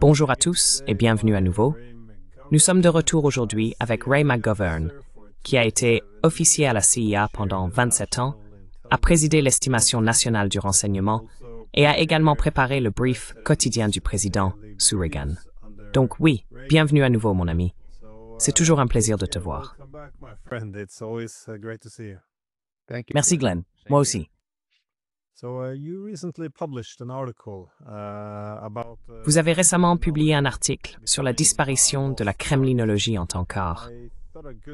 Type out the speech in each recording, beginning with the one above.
Bonjour à tous et bienvenue à nouveau. Nous sommes de retour aujourd'hui avec Ray McGovern, qui a été officier à la CIA pendant 27 ans, a présidé l'estimation nationale du renseignement et a également préparé le brief quotidien du président sous Reagan. Donc oui, bienvenue à nouveau mon ami. C'est toujours un plaisir de te voir. Merci Glenn, moi aussi. Vous avez récemment publié un article sur la disparition de la kremlinologie en tant qu'art.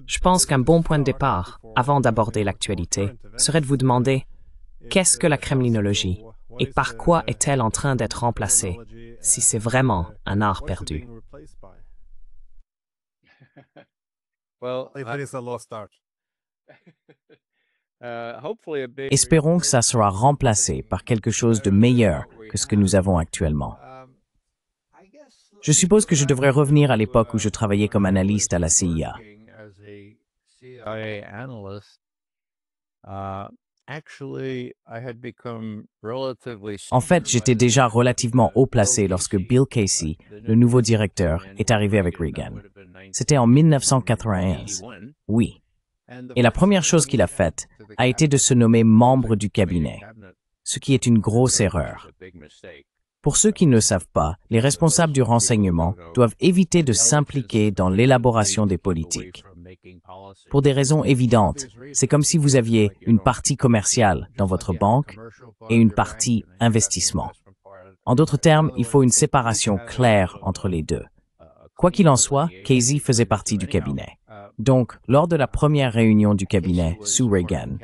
Je pense qu'un bon point de départ, avant d'aborder l'actualité, serait de vous demander qu'est-ce que la kremlinologie et par quoi est-elle en train d'être remplacée, si c'est vraiment un art perdu? Espérons que ça sera remplacé par quelque chose de meilleur que ce que nous avons actuellement. Je suppose que je devrais revenir à l'époque où je travaillais comme analyste à la CIA. En fait, j'étais déjà relativement haut placé lorsque Bill Casey, le nouveau directeur, est arrivé avec Reagan. C'était en 1991. Oui. Et la première chose qu'il a faite a été de se nommer membre du cabinet, ce qui est une grosse erreur. Pour ceux qui ne le savent pas, les responsables du renseignement doivent éviter de s'impliquer dans l'élaboration des politiques. Pour des raisons évidentes, c'est comme si vous aviez une partie commerciale dans votre banque et une partie investissement. En d'autres termes, il faut une séparation claire entre les deux. Quoi qu'il en soit, Casey faisait partie du cabinet. Donc, lors de la première réunion du cabinet sous Reagan,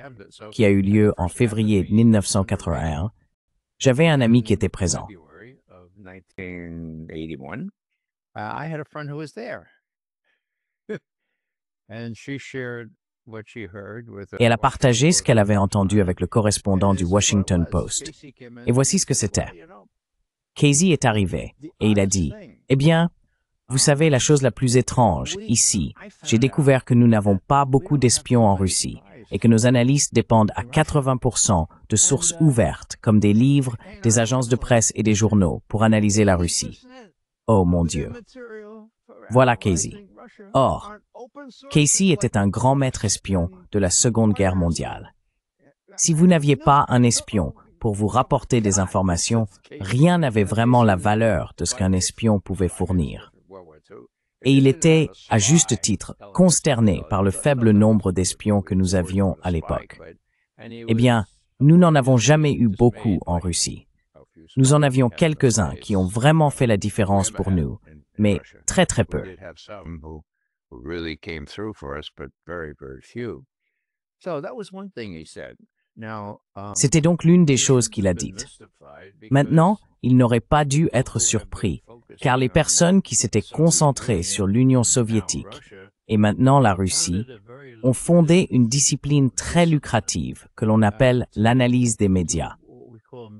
qui a eu lieu en février 1981, j'avais un ami qui était présent. Et elle a partagé ce qu'elle avait entendu avec le correspondant du Washington Post. Et voici ce que c'était. Casey est arrivé et il a dit « Eh bien, vous savez, la chose la plus étrange, ici, j'ai découvert que nous n'avons pas beaucoup d'espions en Russie et que nos analystes dépendent à 80% de sources ouvertes comme des livres, des agences de presse et des journaux pour analyser la Russie. Oh mon Dieu. Voilà Casey. Or, Casey était un grand maître espion de la Seconde Guerre mondiale. Si vous n'aviez pas un espion pour vous rapporter des informations, rien n'avait vraiment la valeur de ce qu'un espion pouvait fournir. Et il était, à juste titre, consterné par le faible nombre d'espions que nous avions à l'époque. Eh bien, nous n'en avons jamais eu beaucoup en Russie. Nous en avions quelques-uns qui ont vraiment fait la différence pour nous, mais très très peu. C'était donc l'une des choses qu'il a dites. Maintenant, il n'aurait pas dû être surpris, car les personnes qui s'étaient concentrées sur l'Union soviétique et maintenant la Russie ont fondé une discipline très lucrative que l'on appelle l'analyse des médias.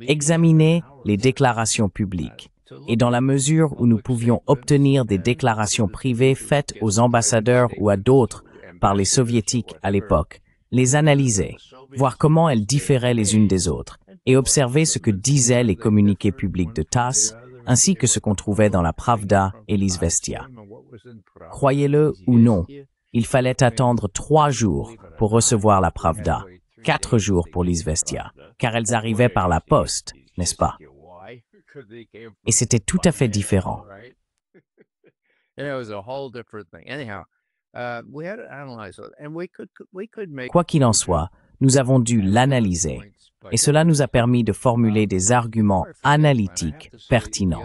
Examiner les déclarations publiques. Et dans la mesure où nous pouvions obtenir des déclarations privées faites aux ambassadeurs ou à d'autres par les soviétiques à l'époque, les analyser, voir comment elles différaient les unes des autres, et observer ce que disaient les communiqués publics de TASS, ainsi que ce qu'on trouvait dans la Pravda et l'Izvestia. Croyez-le ou non, il fallait attendre 3 jours pour recevoir la Pravda, 4 jours pour l'Izvestia, car elles arrivaient par la poste, n'est-ce pas? Et c'était tout à fait différent. Quoi qu'il en soit, nous avons dû l'analyser, et cela nous a permis de formuler des arguments analytiques pertinents.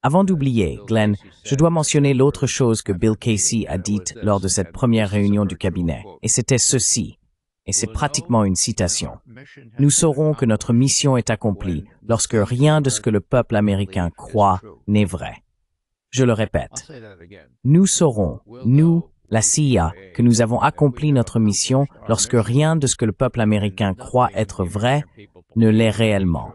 Avant d'oublier, Glenn, je dois mentionner l'autre chose que Bill Casey a dite lors de cette première réunion du cabinet, et c'était ceci, et c'est pratiquement une citation. Nous saurons que notre mission est accomplie lorsque rien de ce que le peuple américain croit n'est vrai. Je le répète. Nous saurons, nous, la CIA, que nous avons accompli notre mission lorsque rien de ce que le peuple américain croit être vrai ne l'est réellement.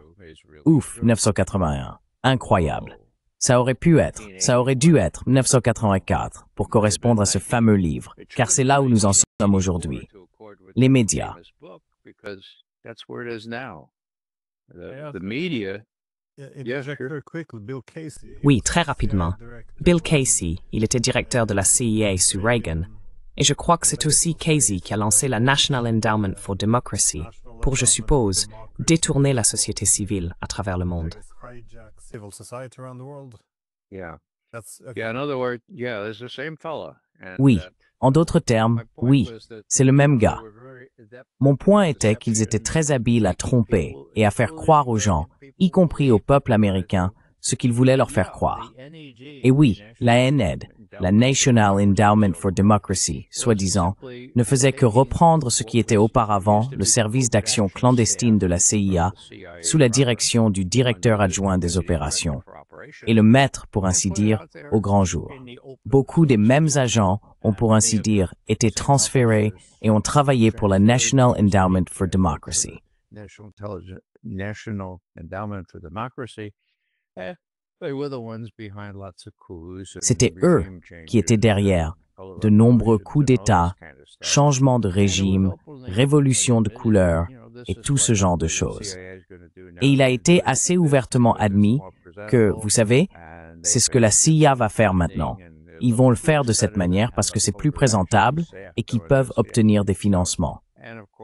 Ouf, 1981. Incroyable. Ça aurait pu être, ça aurait dû être 1984 pour correspondre à ce fameux livre, car c'est là où nous en sommes aujourd'hui. Les médias. Oui, très rapidement. Bill Casey, il était directeur de la CIA sous Reagan, et je crois que c'est aussi Casey qui a lancé la National Endowment for Democracy pour, je suppose, détourner la société civile à travers le monde. Oui, en d'autres termes, oui, c'est le même gars. Mon point était qu'ils étaient très habiles à tromper et à faire croire aux gens, y compris au peuple américain, ce qu'ils voulaient leur faire croire. Et oui, la NED, la National Endowment for Democracy, soi-disant, ne faisait que reprendre ce qui était auparavant le service d'action clandestine de la CIA sous la direction du directeur adjoint des opérations et le mettre, pour ainsi dire, au grand jour. Beaucoup des mêmes agents ont, pour ainsi dire, été transférés et ont travaillé pour la National Endowment for Democracy. C'était eux qui étaient derrière de nombreux coups d'État, changements de régime, révolutions de couleur et tout ce genre de choses. Et il a été assez ouvertement admis que, vous savez, c'est ce que la CIA va faire maintenant. Ils vont le faire de cette manière parce que c'est plus présentable et qu'ils peuvent obtenir des financements.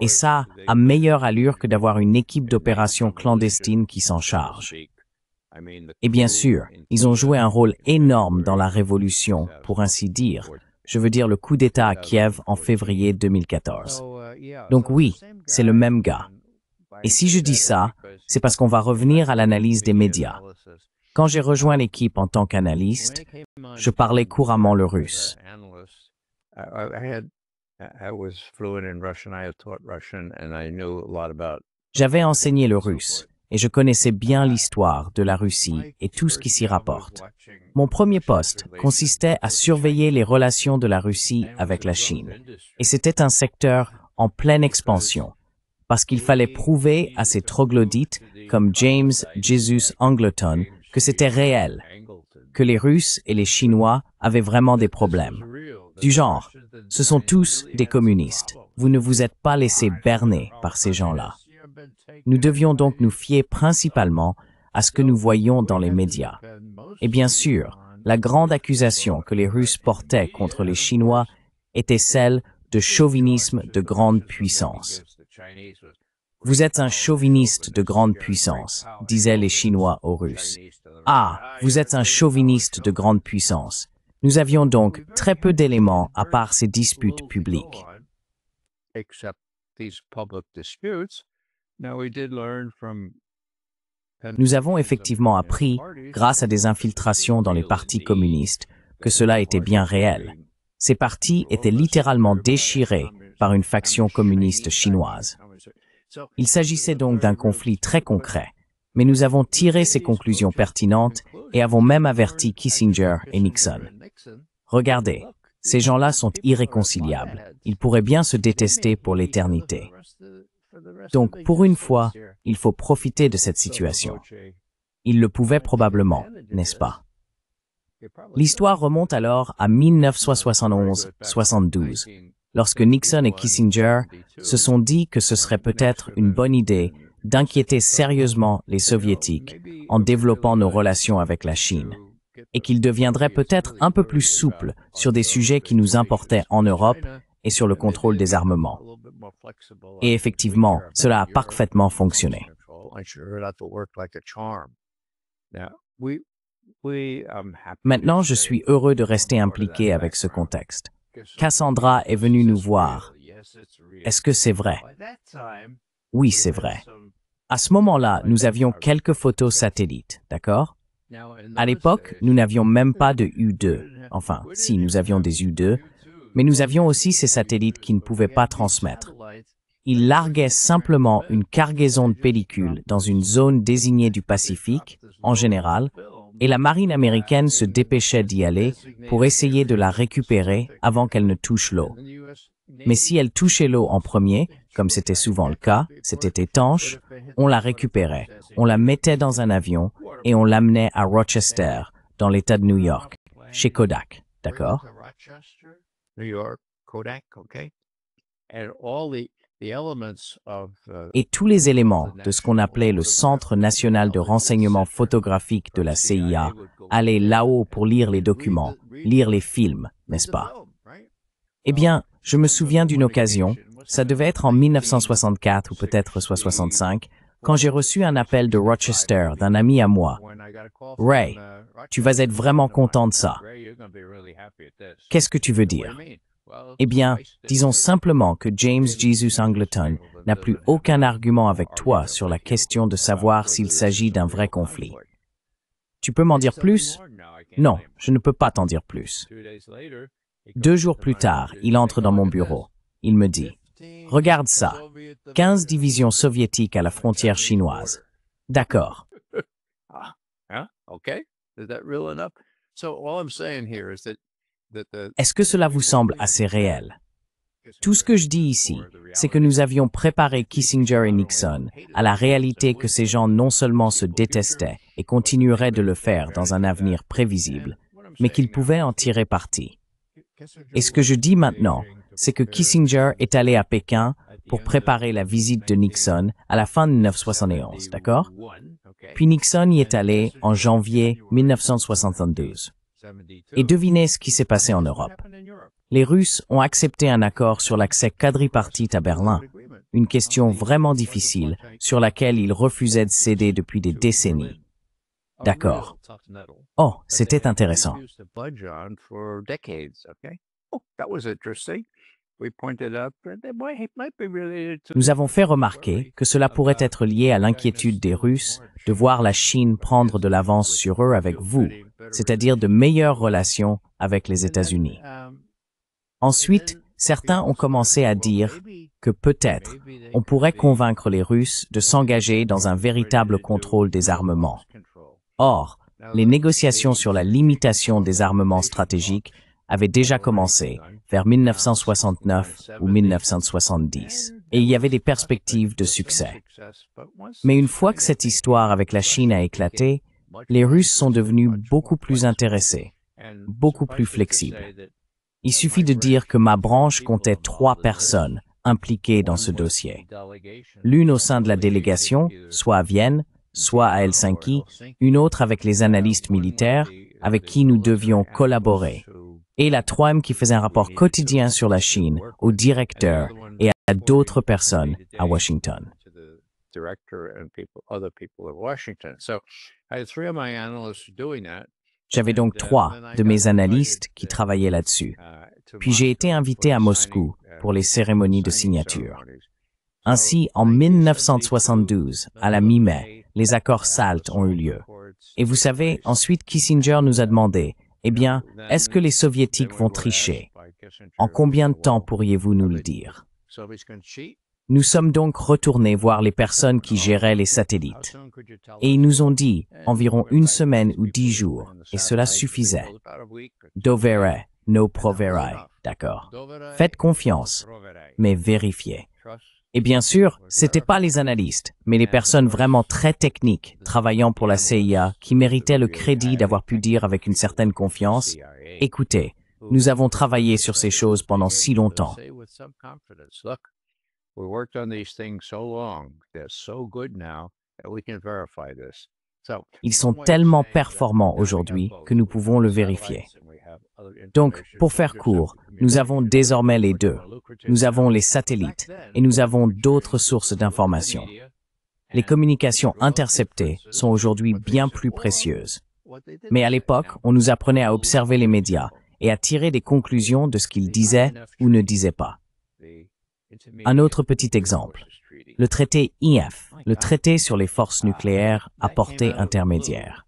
Et ça a meilleure allure que d'avoir une équipe d'opérations clandestines qui s'en charge. Et bien sûr, ils ont joué un rôle énorme dans la révolution, pour ainsi dire. Je veux dire le coup d'État à Kiev en février 2014. Donc oui, c'est le même gars. Et si je dis ça, c'est parce qu'on va revenir à l'analyse des médias. Quand j'ai rejoint l'équipe en tant qu'analyste, je parlais couramment le russe. J'avais enseigné le russe et je connaissais bien l'histoire de la Russie et tout ce qui s'y rapporte. Mon premier poste consistait à surveiller les relations de la Russie avec la Chine. Et c'était un secteur en pleine expansion, parce qu'il fallait prouver à ces troglodytes comme James Jesus Angleton que c'était réel, que les Russes et les Chinois avaient vraiment des problèmes. Du genre, ce sont tous des communistes. Vous ne vous êtes pas laissé berner par ces gens-là. Nous devions donc nous fier principalement à ce que nous voyions dans les médias. Et bien sûr, la grande accusation que les Russes portaient contre les Chinois était celle de chauvinisme de grande puissance. Vous êtes un chauviniste de grande puissance, disaient les Chinois aux Russes. Ah, vous êtes un chauviniste de grande puissance. Nous avions donc très peu d'éléments à part ces disputes publiques. Nous avons effectivement appris, grâce à des infiltrations dans les partis communistes, que cela était bien réel. Ces partis étaient littéralement déchirés par une faction communiste chinoise. Il s'agissait donc d'un conflit très concret, mais nous avons tiré ces conclusions pertinentes et avons même averti Kissinger et Nixon. Regardez, ces gens-là sont irréconciliables. Ils pourraient bien se détester pour l'éternité. Donc, pour une fois, il faut profiter de cette situation. Ils le pouvaient probablement, n'est-ce pas? L'histoire remonte alors à 1971-72, lorsque Nixon et Kissinger se sont dit que ce serait peut-être une bonne idée d'inquiéter sérieusement les Soviétiques en développant nos relations avec la Chine, et qu'ils deviendraient peut-être un peu plus souples sur des sujets qui nous importaient en Europe et sur le contrôle des armements. Et effectivement, cela a parfaitement fonctionné. Maintenant, je suis heureux de rester impliqué avec ce contexte. Cassandra est venue nous voir. Est-ce que c'est vrai? Oui, c'est vrai. À ce moment-là, nous avions quelques photos satellites, d'accord? À l'époque, nous n'avions même pas de U2. Enfin, si, nous avions des U2, mais nous avions aussi ces satellites qui ne pouvaient pas transmettre. Ils larguaient simplement une cargaison de pellicules dans une zone désignée du Pacifique, en général, et la marine américaine se dépêchait d'y aller pour essayer de la récupérer avant qu'elle ne touche l'eau. Mais si elle touchait l'eau en premier, comme c'était souvent le cas, c'était étanche, on la récupérait, on la mettait dans un avion et on l'amenait à Rochester, dans l'État de New York, chez Kodak, d'accord? Et tous les éléments de ce qu'on appelait le Centre national de renseignement photographique de la CIA allaient là-haut pour lire les documents, lire les films, n'est-ce pas? Eh bien, je me souviens d'une occasion, ça devait être en 1964 ou peut-être soit 65, quand j'ai reçu un appel de Rochester d'un ami à moi. Ray, tu vas être vraiment content de ça. Qu'est-ce que tu veux dire? Eh bien, disons simplement que James Jesus Angleton n'a plus aucun argument avec toi sur la question de savoir s'il s'agit d'un vrai conflit. Tu peux m'en dire plus? Non, je ne peux pas t'en dire plus. 2 jours plus tard, il entre dans mon bureau. Il me dit, « Regarde ça, 15 divisions soviétiques à la frontière chinoise. » D'accord. Est-ce que cela vous semble assez réel? Tout ce que je dis ici, c'est que nous avions préparé Kissinger et Nixon à la réalité que ces gens non seulement se détestaient et continueraient de le faire dans un avenir prévisible, mais qu'ils pouvaient en tirer parti. Et ce que je dis maintenant, c'est que Kissinger est allé à Pékin pour préparer la visite de Nixon à la fin de 1971, d'accord? Puis Nixon y est allé en janvier 1972. Et devinez ce qui s'est passé en Europe. Les Russes ont accepté un accord sur l'accès quadripartite à Berlin, une question vraiment difficile sur laquelle ils refusaient de céder depuis des décennies. D'accord. Oh, c'était intéressant. Nous avons fait remarquer que cela pourrait être lié à l'inquiétude des Russes de voir la Chine prendre de l'avance sur eux avec vous, c'est-à-dire de meilleures relations avec les États-Unis. Ensuite, certains ont commencé à dire que peut-être on pourrait convaincre les Russes de s'engager dans un véritable contrôle des armements. Or, les négociations sur la limitation des armements stratégiques avaient déjà commencé vers 1969 ou 1970, et il y avait des perspectives de succès. Mais une fois que cette histoire avec la Chine a éclaté, les Russes sont devenus beaucoup plus intéressés, beaucoup plus flexibles. Il suffit de dire que ma branche comptait 3 personnes impliquées dans ce dossier. L'une au sein de la délégation, soit à Vienne, soit à Helsinki, une autre avec les analystes militaires, avec qui nous devions collaborer, et la troisième qui faisait un rapport quotidien sur la Chine au directeur et à d'autres personnes à Washington. J'avais donc 3 de mes analystes qui travaillaient là-dessus. Puis j'ai été invité à Moscou pour les cérémonies de signature. Ainsi, en 1972, à la mi-mai, les accords SALT ont eu lieu. Et vous savez, ensuite Kissinger nous a demandé, eh bien, est-ce que les Soviétiques vont tricher? En combien de temps pourriez-vous nous le dire? Nous sommes donc retournés voir les personnes qui géraient les satellites. Et ils nous ont dit environ 1 semaine ou 10 jours, et cela suffisait. Dovere, no provere, d'accord. Faites confiance, mais vérifiez. Et bien sûr, c'était pas les analystes, mais les personnes vraiment très techniques, travaillant pour la CIA, qui méritaient le crédit d'avoir pu dire avec une certaine confiance, « Écoutez, nous avons travaillé sur ces choses pendant si longtemps. » Ils sont tellement performants aujourd'hui que nous pouvons le vérifier. Donc, pour faire court, nous avons désormais les 2. Nous avons les satellites et nous avons d'autres sources d'informations. Les communications interceptées sont aujourd'hui bien plus précieuses. Mais à l'époque, on nous apprenait à observer les médias et à tirer des conclusions de ce qu'ils disaient ou ne disaient pas. Un autre petit exemple. Le traité INF, le traité sur les forces nucléaires à portée intermédiaire.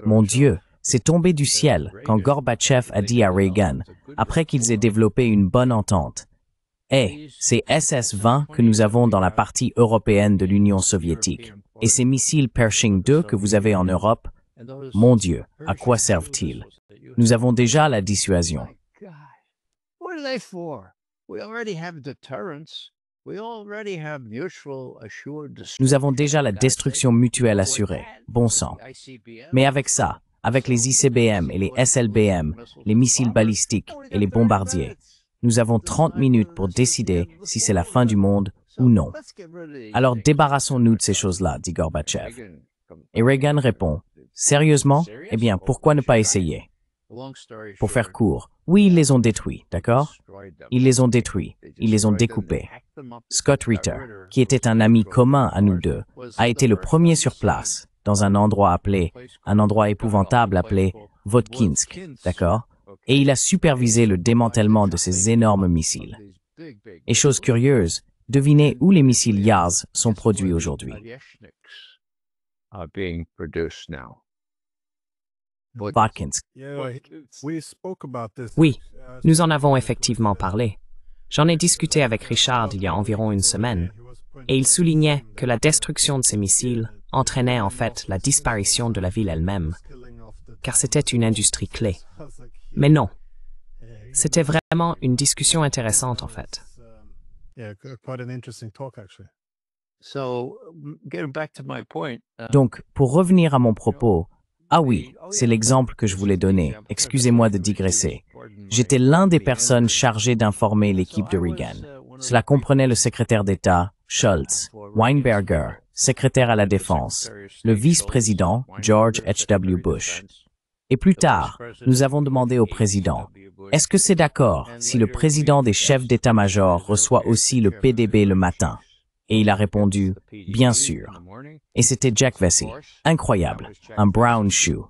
Mon Dieu, c'est tombé du ciel quand Gorbatchev a dit à Reagan, après qu'ils aient développé une bonne entente, « Hey, c'est SS-20 que nous avons dans la partie européenne de l'Union soviétique, et ces missiles Pershing II que vous avez en Europe, mon Dieu, à quoi servent-ils? Nous avons déjà la dissuasion. » Nous avons déjà la destruction mutuelle assurée, bon sang. Mais avec ça, avec les ICBM et les SLBM, les missiles balistiques et les bombardiers, nous avons 30 minutes pour décider si c'est la fin du monde ou non. Alors débarrassons-nous de ces choses-là, dit Gorbatchev. Et Reagan répond, sérieusement? Eh bien, pourquoi ne pas essayer? Pour faire court, oui, ils les ont détruits, d'accord? Ils les ont détruits, ils les ont découpés. Scott Ritter, qui était un ami commun à nous deux, a été le premier sur place, dans un endroit épouvantable appelé Votkinsk, d'accord? Et il a supervisé le démantèlement de ces énormes missiles. Et chose curieuse, devinez où les missiles Yars sont produits aujourd'hui. Votkinsk. Oui, nous en avons effectivement parlé. J'en ai discuté avec Richard il y a environ une semaine, et il soulignait que la destruction de ces missiles entraînait en fait la disparition de la ville elle-même, car c'était une industrie clé. Mais non, c'était vraiment une discussion intéressante en fait. Donc, pour revenir à mon propos, ah oui, c'est l'exemple que je voulais donner. Excusez-moi de digresser. J'étais l'un des personnes chargées d'informer l'équipe de Reagan. Cela comprenait le secrétaire d'État, Shultz, Weinberger, secrétaire à la Défense, le vice-président, George H.W. Bush. Et plus tard, nous avons demandé au président, est-ce que c'est d'accord si le président des chefs d'état-major reçoit aussi le PDB le matin? Et il a répondu, bien sûr. Et c'était Jack Vesey. Incroyable. Un brown shoe.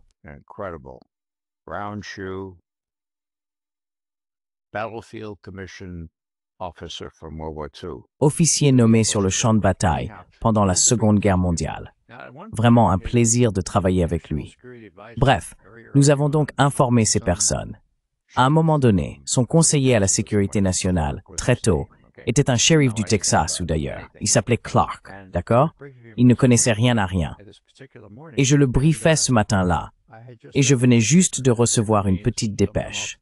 Officier nommé sur le champ de bataille pendant la Seconde Guerre mondiale. Vraiment un plaisir de travailler avec lui. Bref, nous avons donc informé ces personnes. À un moment donné, son conseiller à la sécurité nationale, très tôt, était un shérif du Texas ou d'ailleurs. Il s'appelait Clark, d'accord? Il ne connaissait rien à rien. Et je le briefais ce matin-là. Et je venais juste de recevoir une petite dépêche.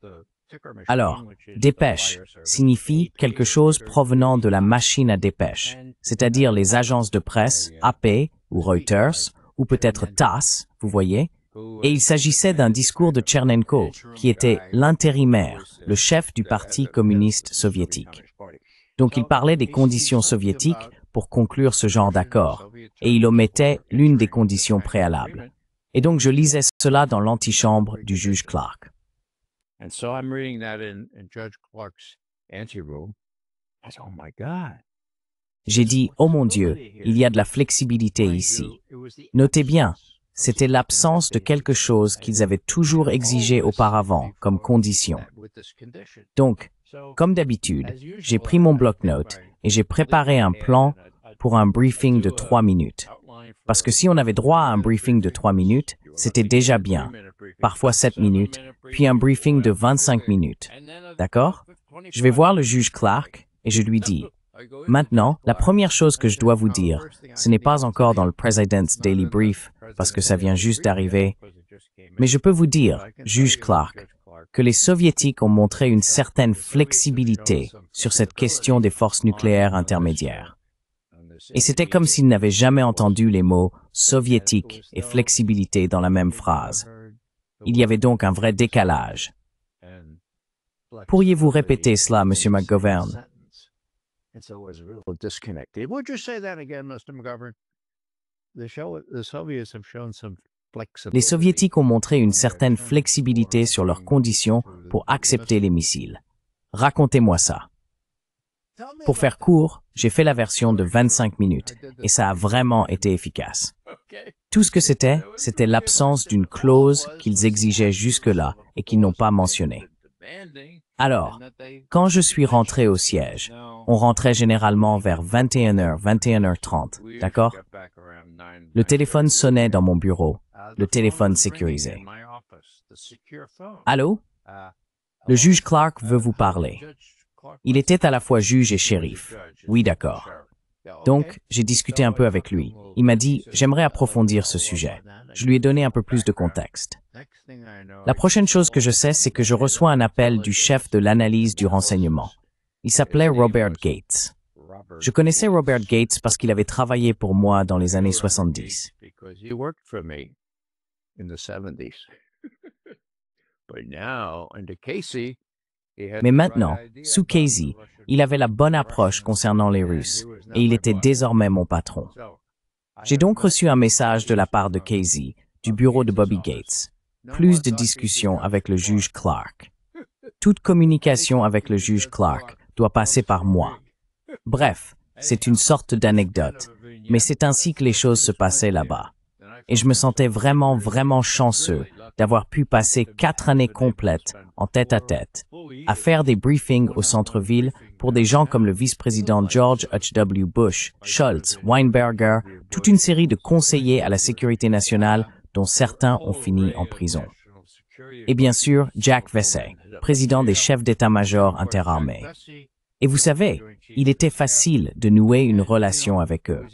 Alors, dépêche signifie quelque chose provenant de la machine à dépêche, c'est-à-dire les agences de presse, AP ou Reuters, ou peut-être TASS, vous voyez? Et il s'agissait d'un discours de Tchernenko, qui était l'intérimaire, le chef du Parti communiste soviétique. Donc il parlait des conditions soviétiques pour conclure ce genre d'accord, et il omettait l'une des conditions préalables. Et donc je lisais cela dans l'antichambre du juge Clark. J'ai dit, oh mon Dieu, il y a de la flexibilité ici. Notez bien, c'était l'absence de quelque chose qu'ils avaient toujours exigé auparavant comme condition. Donc, comme d'habitude, j'ai pris mon bloc-notes et j'ai préparé un plan pour un briefing de 3 minutes. Parce que si on avait droit à un briefing de 3 minutes, c'était déjà bien. Parfois 7 minutes, puis un briefing de 25 minutes. D'accord? Je vais voir le juge Clark et je lui dis, maintenant, la première chose que je dois vous dire, ce n'est pas encore dans le President's Daily Brief, parce que ça vient juste d'arriver, mais je peux vous dire, juge Clark, que les Soviétiques ont montré une certaine flexibilité sur cette question des forces nucléaires intermédiaires. Et c'était comme s'ils n'avaient jamais entendu les mots « soviétique » et « flexibilité » dans la même phrase. Il y avait donc un vrai décalage. Pourriez-vous répéter cela, M. McGovern? Les Soviétiques ont montré une certaine flexibilité sur leurs conditions pour accepter les missiles. Racontez-moi ça. Pour faire court, j'ai fait la version de 25 minutes et ça a vraiment été efficace. Tout ce que c'était l'absence d'une clause qu'ils exigeaient jusque-là et qu'ils n'ont pas mentionnée. Alors, quand je suis rentré au siège, on rentrait généralement vers 21h, 21h30, d'accord? Le téléphone sonnait dans mon bureau, le téléphone sécurisé. Allô? Le juge Clark veut vous parler. Il était à la fois juge et shérif. Oui, d'accord. Donc, j'ai discuté un peu avec lui. Il m'a dit, j'aimerais approfondir ce sujet. Je lui ai donné un peu plus de contexte. La prochaine chose que je sais, c'est que je reçois un appel du chef de l'analyse du renseignement. Il s'appelait Robert Gates. Je connaissais Robert Gates parce qu'il avait travaillé pour moi dans les années 70. Mais maintenant, sous Casey, il avait la bonne approche concernant les Russes, et il était désormais mon patron. J'ai donc reçu un message de la part de Casey, du bureau de Bobby Gates. Plus de discussions avec le juge Clark. Toute communication avec le juge Clark doit passer par moi. Bref, c'est une sorte d'anecdote, mais c'est ainsi que les choses se passaient là-bas. Et je me sentais vraiment chanceux d'avoir pu passer 4 années complètes en tête-à-tête, à faire des briefings au centre-ville pour des gens comme le vice-président George H.W. Bush, Shultz, Weinberger, toute une série de conseillers à la sécurité nationale dont certains ont fini en prison. Et bien sûr, Jack Vesey, président des chefs d'état-major interarmés. Et vous savez, il était facile de nouer une relation avec eux.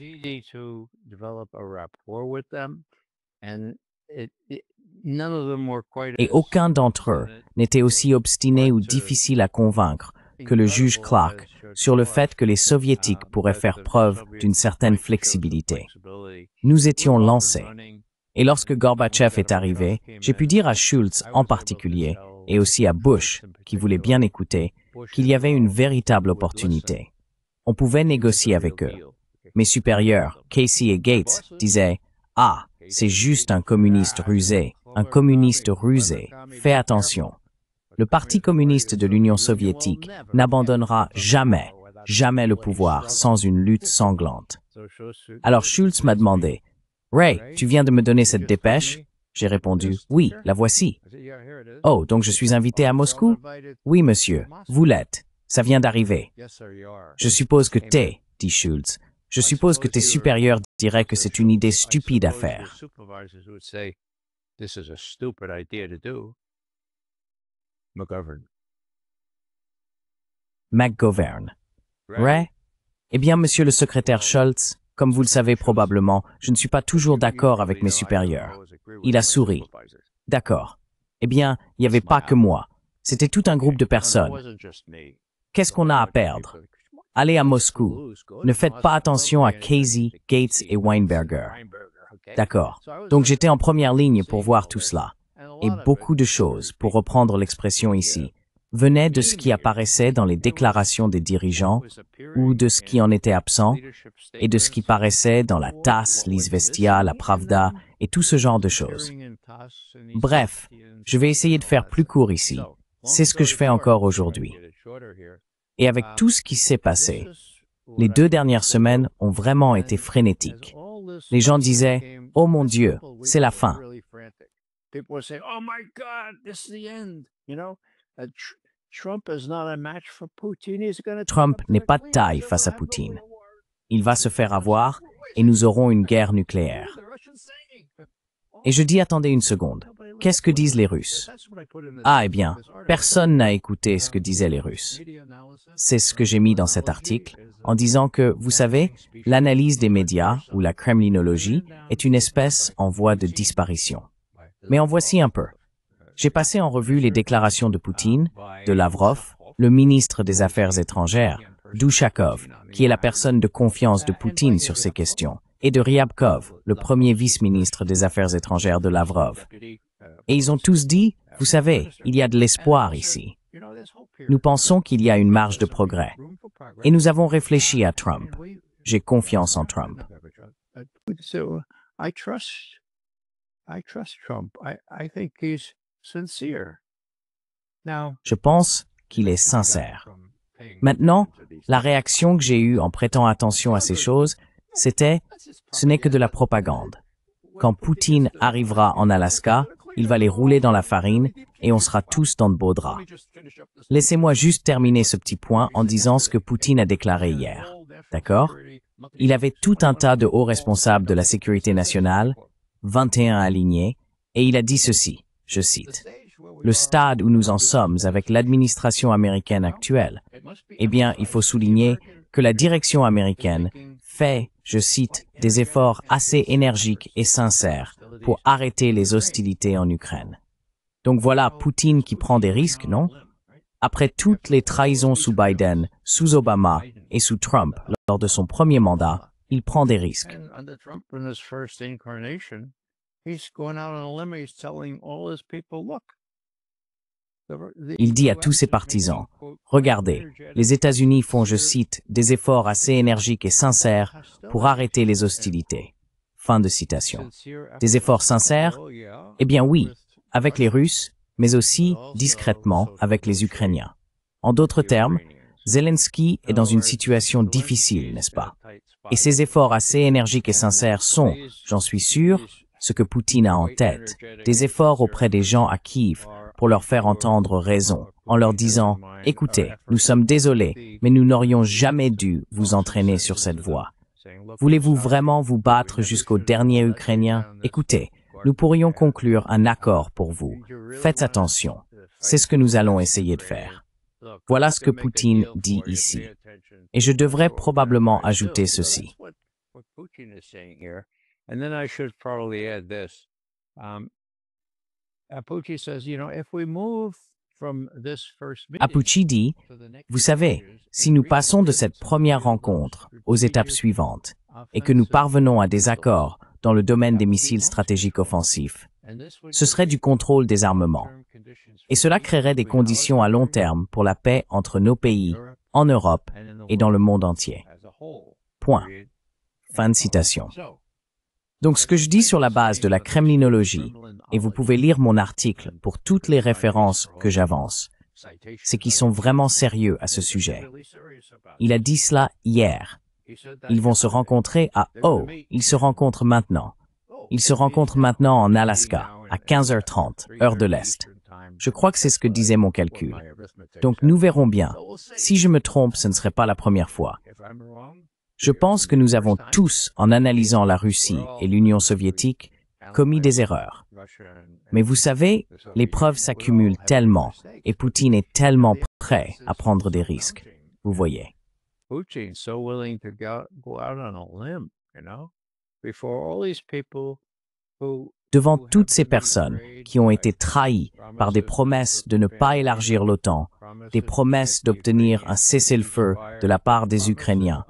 Et aucun d'entre eux n'était aussi obstiné ou difficile à convaincre que le juge Clark sur le fait que les Soviétiques pourraient faire preuve d'une certaine flexibilité. Nous étions lancés. Et lorsque Gorbatchev est arrivé, j'ai pu dire à Shultz en particulier, et aussi à Bush, qui voulait bien écouter, qu'il y avait une véritable opportunité. On pouvait négocier avec eux. Mes supérieurs, Casey et Gates, disaient « Ah, c'est juste un communiste rusé, fais attention. Le Parti communiste de l'Union soviétique n'abandonnera jamais le pouvoir sans une lutte sanglante. » Alors Shultz m'a demandé « Ray, tu viens de me donner cette dépêche ?» J'ai répondu « Oui, la voici. » « Oh, donc je suis invité à Moscou ?»« Oui, monsieur, vous l'êtes. Ça vient d'arriver. »« Je suppose que dit Shultz. « Je suppose que tes supérieurs diraient que c'est une idée stupide à faire. » McGovern. Ray? Eh bien, monsieur le secrétaire Shultz, comme vous le savez probablement, je ne suis pas toujours d'accord avec mes supérieurs. Il a souri. D'accord. Eh bien, il n'y avait pas que moi. C'était tout un groupe de personnes. Qu'est-ce qu'on a à perdre? Allez à Moscou. Ne faites pas attention à Casey, Gates et Weinberger. D'accord. Donc j'étais en première ligne pour voir tout cela. Et beaucoup de choses, pour reprendre l'expression ici, venaient de ce qui apparaissait dans les déclarations des dirigeants ou de ce qui en était absent et de ce qui paraissait dans la TASS, l'Izvestia, la Pravda et tout ce genre de choses. Bref, je vais essayer de faire plus court ici. C'est ce que je fais encore aujourd'hui. Et avec tout ce qui s'est passé, les 2 dernières semaines ont vraiment été frénétiques. Les gens disaient « Oh mon Dieu, c'est la fin ». Trump n'est pas de taille face à Poutine. Il va se faire avoir et nous aurons une guerre nucléaire. Et je dis attendez une seconde, qu'est-ce que disent les Russes? Ah eh bien, personne n'a écouté ce que disaient les Russes. C'est ce que j'ai mis dans cet article, en disant que, vous savez, l'analyse des médias, ou la kremlinologie, est une espèce en voie de disparition. Mais en voici un peu. J'ai passé en revue les déclarations de Poutine, de Lavrov, le ministre des Affaires étrangères, d'Ushakov, qui est la personne de confiance de Poutine sur ces questions, et de Ryabkov, le premier vice-ministre des Affaires étrangères de Lavrov. Et ils ont tous dit, vous savez, il y a de l'espoir ici. Nous pensons qu'il y a une marge de progrès. Et nous avons réfléchi à Trump. J'ai confiance en Trump. Je pense qu'il est sincère. Maintenant, la réaction que j'ai eue en prêtant attention à ces choses, c'était « ce n'est que de la propagande. Quand Poutine arrivera en Alaska, il va les rouler dans la farine et on sera tous dans de beaux draps. » Laissez-moi juste terminer ce petit point en disant ce que Poutine a déclaré hier. D'accord? Il avait tout un tas de hauts responsables de la sécurité nationale, 21 alignés, et il a dit ceci, je cite, « Le stade où nous en sommes avec l'administration américaine actuelle, eh bien, il faut souligner que la direction américaine fait, je cite, des efforts assez énergiques et sincères pour arrêter les hostilités en Ukraine. » Donc voilà Poutine qui prend des risques, non? Après toutes les trahisons sous Biden, sous Obama et sous Trump lors de son premier mandat, il prend des risques. Il dit à tous ses partisans, « Regardez, les États-Unis font, je cite, des efforts assez énergiques et sincères pour arrêter les hostilités. » Fin de citation. Des efforts sincères? Eh bien oui, avec les Russes, mais aussi, discrètement, avec les Ukrainiens. En d'autres termes, Zelensky est dans une situation difficile, n'est-ce pas? Et ces efforts assez énergiques et sincères sont, j'en suis sûr, ce que Poutine a en tête, des efforts auprès des gens à Kiev pour leur faire entendre raison, en leur disant « Écoutez, nous sommes désolés, mais nous n'aurions jamais dû vous entraîner sur cette voie. Voulez-vous vraiment vous battre jusqu'au dernier Ukrainien? Écoutez, nous pourrions conclure un accord pour vous. Faites attention. C'est ce que nous allons essayer de faire. » Voilà ce que Poutine dit ici. Et je devrais probablement ajouter ceci. Apuchi dit, « Vous savez, si nous passons de cette première rencontre aux étapes suivantes et que nous parvenons à des accords dans le domaine des missiles stratégiques offensifs, ce serait du contrôle des armements. Et cela créerait des conditions à long terme pour la paix entre nos pays, en Europe et dans le monde entier. » Point. Fin de citation. Donc ce que je dis sur la base de la kremlinologie, et vous pouvez lire mon article pour toutes les références que j'avance, c'est qu'ils sont vraiment sérieux à ce sujet. Il a dit cela hier. Ils vont se rencontrer à ils se rencontrent maintenant. Ils se rencontrent maintenant en Alaska, à 15h30, heure de l'Est. Je crois que c'est ce que disait mon calcul. Donc nous verrons bien. Si je me trompe, ce ne serait pas la première fois. Je pense que nous avons tous, en analysant la Russie et l'Union soviétique, commis des erreurs. Mais vous savez, les preuves s'accumulent tellement, et Poutine est tellement prêt à prendre des risques. Vous voyez. Devant toutes ces personnes qui ont été trahies par des promesses de ne pas élargir l'OTAN, des promesses d'obtenir un cessez-le-feu de la part des Ukrainiens,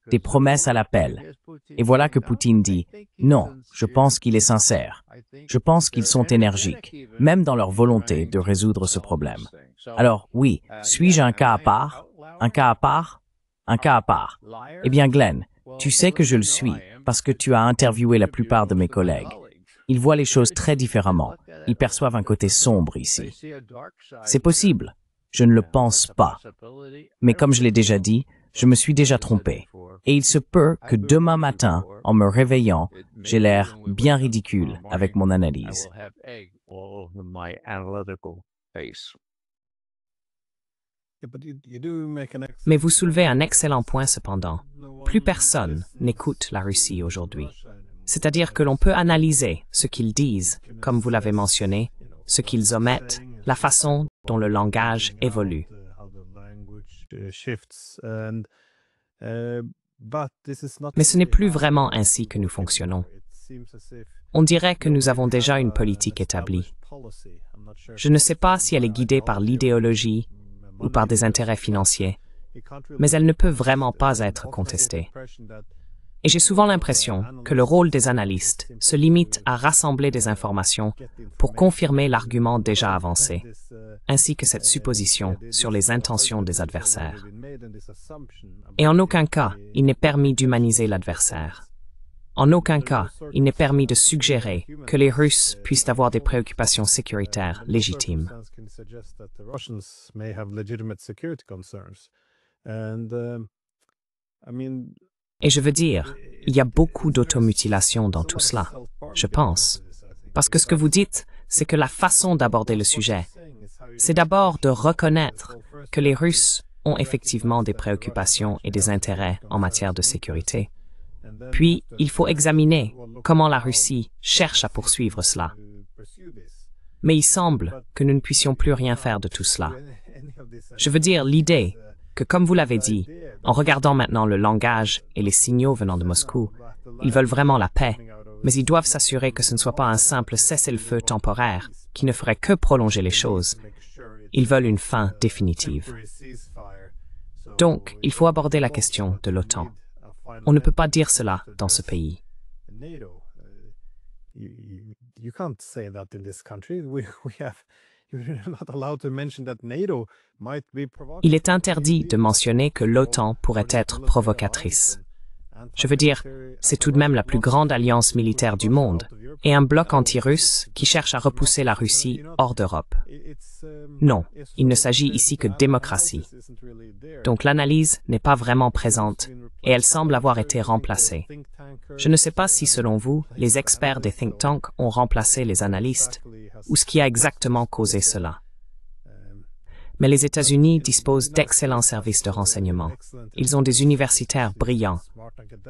des promesses à l'appel. Et voilà que Poutine dit « Non, je pense qu'il est sincère. Je pense qu'ils sont énergiques, même dans leur volonté de résoudre ce problème. » Alors oui, suis-je un cas à part? Un cas à part? Un cas à part. Eh bien Glenn, tu sais que je le suis parce que tu as interviewé la plupart de mes collègues. Ils voient les choses très différemment. Ils perçoivent un côté sombre ici. C'est possible. Je ne le pense pas. Mais comme je l'ai déjà dit, je me suis déjà trompé. Et il se peut que demain matin, en me réveillant, j'ai l'air bien ridicule avec mon analyse. Mais vous soulevez un excellent point cependant. Plus personne n'écoute la Russie aujourd'hui. C'est-à-dire que l'on peut analyser ce qu'ils disent, comme vous l'avez mentionné, ce qu'ils omettent, la façon dont le langage évolue. Mais ce n'est plus vraiment ainsi que nous fonctionnons. On dirait que nous avons déjà une politique établie. Je ne sais pas si elle est guidée par l'idéologie ou par des intérêts financiers, mais elle ne peut vraiment pas être contestée. Et j'ai souvent l'impression que le rôle des analystes se limite à rassembler des informations pour confirmer l'argument déjà avancé, ainsi que cette supposition sur les intentions des adversaires. Et en aucun cas, il n'est permis d'humaniser l'adversaire. En aucun cas, il n'est permis de suggérer que les Russes puissent avoir des préoccupations sécuritaires légitimes. Et je veux dire, il y a beaucoup d'automutilation dans tout cela, je pense. Parce que ce que vous dites, c'est que la façon d'aborder le sujet, c'est d'abord de reconnaître que les Russes ont effectivement des préoccupations et des intérêts en matière de sécurité. Puis, il faut examiner comment la Russie cherche à poursuivre cela. Mais il semble que nous ne puissions plus rien faire de tout cela. Je veux dire l'idée que, comme vous l'avez dit, en regardant maintenant le langage et les signaux venant de Moscou, ils veulent vraiment la paix, mais ils doivent s'assurer que ce ne soit pas un simple cessez-le-feu temporaire qui ne ferait que prolonger les choses. Ils veulent une fin définitive. Donc, il faut aborder la question de l'OTAN. On ne peut pas dire cela dans ce pays. Il est interdit de mentionner que l'OTAN pourrait être provocatrice. Je veux dire, c'est tout de même la plus grande alliance militaire du monde et un bloc anti-russe qui cherche à repousser la Russie hors d'Europe. Non, il ne s'agit ici que de démocratie. Donc l'analyse n'est pas vraiment présente et elle semble avoir été remplacée. Je ne sais pas si, selon vous, les experts des think tanks ont remplacé les analystes ou ce qui a exactement causé cela. Mais les États-Unis disposent d'excellents services de renseignement. Ils ont des universitaires brillants.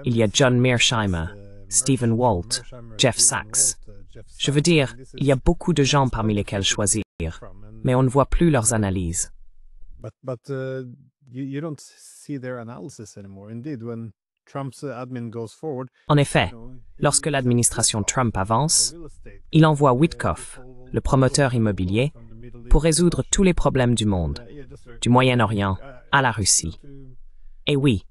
Il y a John Mearsheimer, Stephen Walt, Jeff Sachs. Je veux dire, il y a beaucoup de gens parmi lesquels choisir, mais on ne voit plus leurs analyses. En effet, lorsque l'administration Trump avance, il envoie Witkoff, le promoteur immobilier, pour résoudre tous les problèmes du monde, du Moyen-Orient à la Russie. Et oui,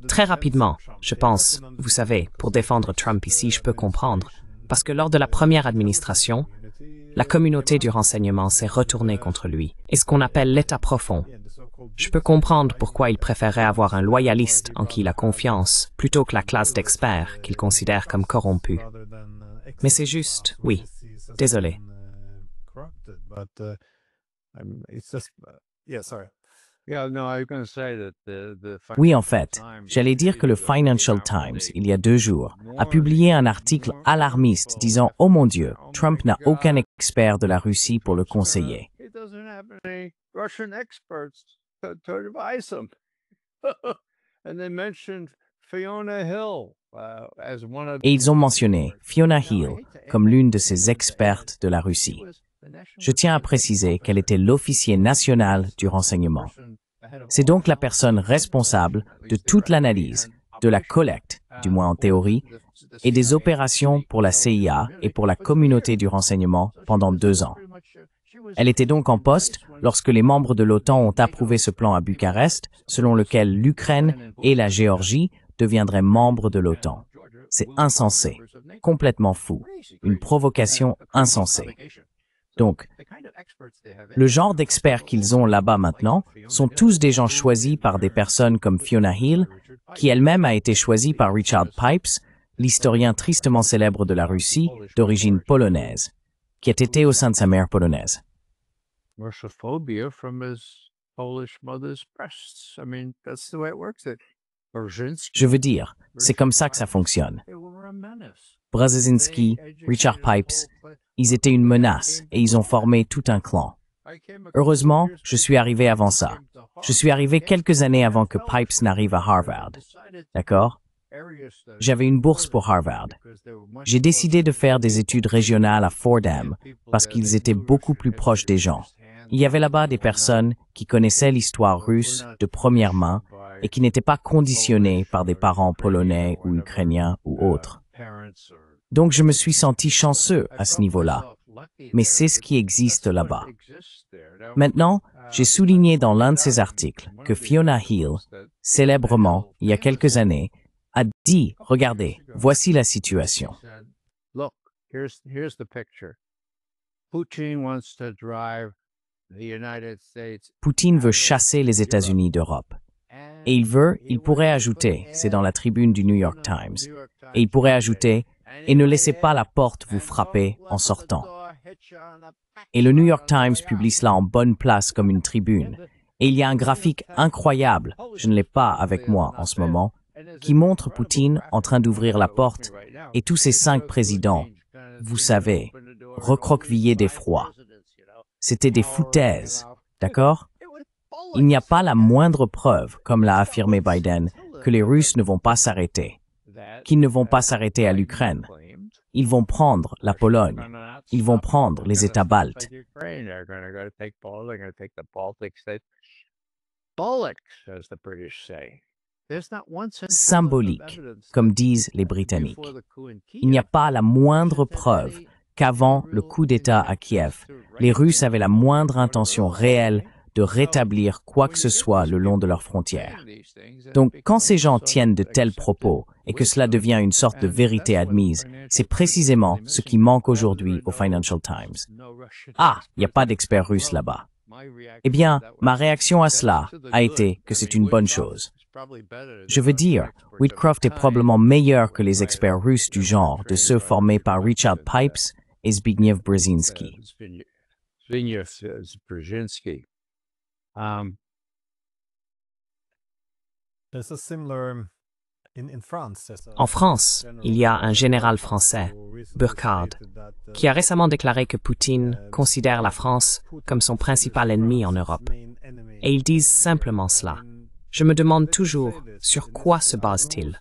très rapidement, je pense, vous savez, pour défendre Trump ici, je peux comprendre, parce que lors de la première administration, la communauté du renseignement s'est retournée contre lui, et ce qu'on appelle l'État profond. Je peux comprendre pourquoi il préférait avoir un loyaliste en qui il a confiance, plutôt que la classe d'experts qu'il considère comme corrompue. Mais c'est juste, oui, désolé. Oui, en fait, j'allais dire que le Financial Times, il y a 2 jours, a publié un article alarmiste disant « Oh mon Dieu, Trump n'a aucun expert de la Russie pour le conseiller. » Et ils ont mentionné Fiona Hill comme l'une de ces expertes de la Russie. Je tiens à préciser qu'elle était l'officier national du renseignement. C'est donc la personne responsable de toute l'analyse, de la collecte, du moins en théorie, et des opérations pour la CIA et pour la communauté du renseignement pendant 2 ans. Elle était donc en poste lorsque les membres de l'OTAN ont approuvé ce plan à Bucarest, selon lequel l'Ukraine et la Géorgie deviendraient membres de l'OTAN. C'est insensé, complètement fou, une provocation insensée. Donc, le genre d'experts qu'ils ont là-bas maintenant sont tous des gens choisis par des personnes comme Fiona Hill, qui elle-même a été choisie par Richard Pipes, l'historien tristement célèbre de la Russie, d'origine polonaise, qui a été au sein de sa mère polonaise. Je veux dire, c'est comme ça que ça fonctionne. Brzezinski, Richard Pipes, ils étaient une menace et ils ont formé tout un clan. Heureusement, je suis arrivé avant ça. Je suis arrivé quelques années avant que Pipes n'arrive à Harvard. D'accord? J'avais une bourse pour Harvard. J'ai décidé de faire des études régionales à Fordham parce qu'ils étaient beaucoup plus proches des gens. Il y avait là-bas des personnes qui connaissaient l'histoire russe de première main et qui n'étaient pas conditionnées par des parents polonais ou ukrainiens ou autres. Donc je me suis senti chanceux à ce niveau-là, mais c'est ce qui existe là-bas. Maintenant, j'ai souligné dans l'un de ces articles que Fiona Hill, célèbrement, il y a quelques années, a dit, regardez, voici la situation. Poutine veut chasser les États-Unis d'Europe. Et il pourrait ajouter, c'est dans la tribune du New York Times, et il pourrait ajouter, et ne laissez pas la porte vous frapper en sortant. Et le New York Times publie cela en bonne place comme une tribune. Et il y a un graphique incroyable, je ne l'ai pas avec moi en ce moment, qui montre Poutine en train d'ouvrir la porte et tous ces 5 présidents, vous savez, recroquevillés d'effroi. C'était des foutaises, d'accord? Il n'y a pas la moindre preuve, comme l'a affirmé Biden, que les Russes ne vont pas s'arrêter, qu'ils ne vont pas s'arrêter à l'Ukraine. Ils vont prendre la Pologne, ils vont prendre les États baltes. Symbolique, comme disent les Britanniques. Il n'y a pas la moindre preuve qu'avant le coup d'État à Kiev, les Russes avaient la moindre intention réelle de de rétablir quoi que ce soit le long de leurs frontières. Donc, quand ces gens tiennent de tels propos et que cela devient une sorte de vérité admise, c'est précisément ce qui manque aujourd'hui au Financial Times. Ah, il n'y a pas d'experts russes là-bas. Eh bien, ma réaction à cela a été que c'est une bonne chose. Je veux dire, Whitcroft est probablement meilleur que les experts russes du genre de ceux formés par Richard Pipes et Zbigniew Brzezinski. En France, il y a un général français, Burkhard, qui a récemment déclaré que Poutine considère la France comme son principal ennemi en Europe. Et ils disent simplement cela. Je me demande toujours sur quoi se base-t-il.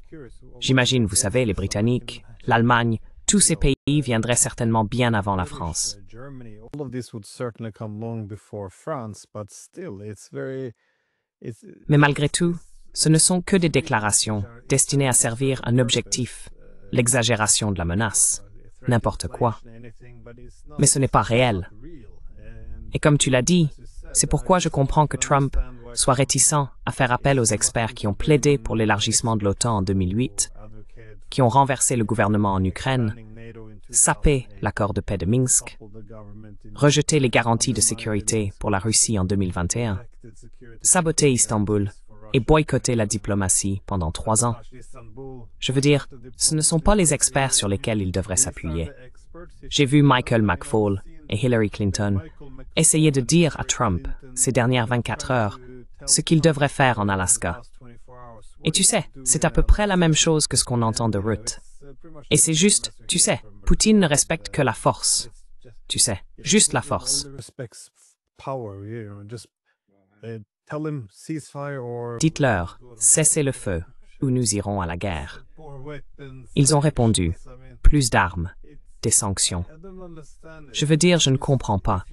J'imagine, vous savez, les Britanniques, l'Allemagne, tous ces pays viendraient certainement bien avant la France. Mais malgré tout, ce ne sont que des déclarations destinées à servir un objectif, l'exagération de la menace, n'importe quoi. Mais ce n'est pas réel. Et comme tu l'as dit, c'est pourquoi je comprends que Trump soit réticent à faire appel aux experts qui ont plaidé pour l'élargissement de l'OTAN en 2008, qui ont renversé le gouvernement en Ukraine, sapé l'accord de paix de Minsk, rejeté les garanties de sécurité pour la Russie en 2021, saboté Istanbul et boycotté la diplomatie pendant 3 ans. Je veux dire, ce ne sont pas les experts sur lesquels ils devraient s'appuyer. J'ai vu Michael McFaul et Hillary Clinton essayer de dire à Trump, ces dernières 24 heures, ce qu'il devrait faire en Alaska. Et tu sais, c'est à peu près la même chose que ce qu'on entend de Rutte. Et c'est juste, tu sais, Poutine ne respecte que la force. Tu sais, juste la force. Dites-leur, cessez le feu, ou nous irons à la guerre. Ils ont répondu, plus d'armes, des sanctions. Je veux dire, je ne comprends pas.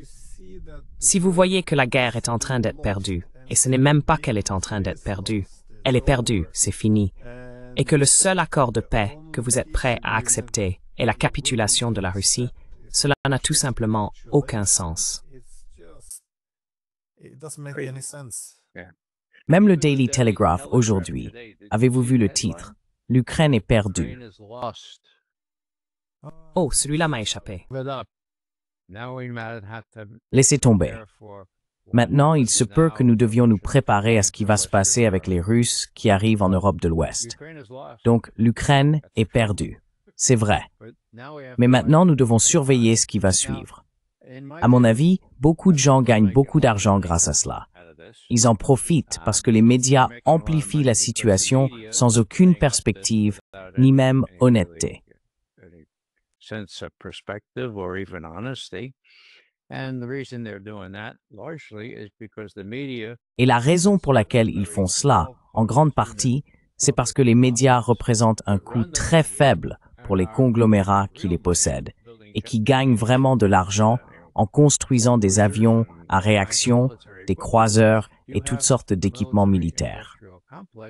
Si vous voyez que la guerre est en train d'être perdue, et ce n'est même pas qu'elle est en train d'être perdue, elle est perdue, c'est fini, et que le seul accord de paix que vous êtes prêt à accepter est la capitulation de la Russie, cela n'a tout simplement aucun sens. Même le Daily Telegraph aujourd'hui, avez-vous vu le titre « L'Ukraine est perdue ». Oh, celui-là m'a échappé. Laissez tomber. Maintenant, il se peut que nous devions nous préparer à ce qui va se passer avec les Russes qui arrivent en Europe de l'Ouest. Donc, l'Ukraine est perdue. C'est vrai. Mais maintenant, nous devons surveiller ce qui va suivre. À mon avis, beaucoup de gens gagnent beaucoup d'argent grâce à cela. Ils en profitent parce que les médias amplifient la situation sans aucune perspective, ni même honnêteté. Et la raison pour laquelle ils font cela, en grande partie, c'est parce que les médias représentent un coût très faible pour les conglomérats qui les possèdent et qui gagnent vraiment de l'argent en construisant des avions à réaction, des croiseurs et toutes sortes d'équipements militaires.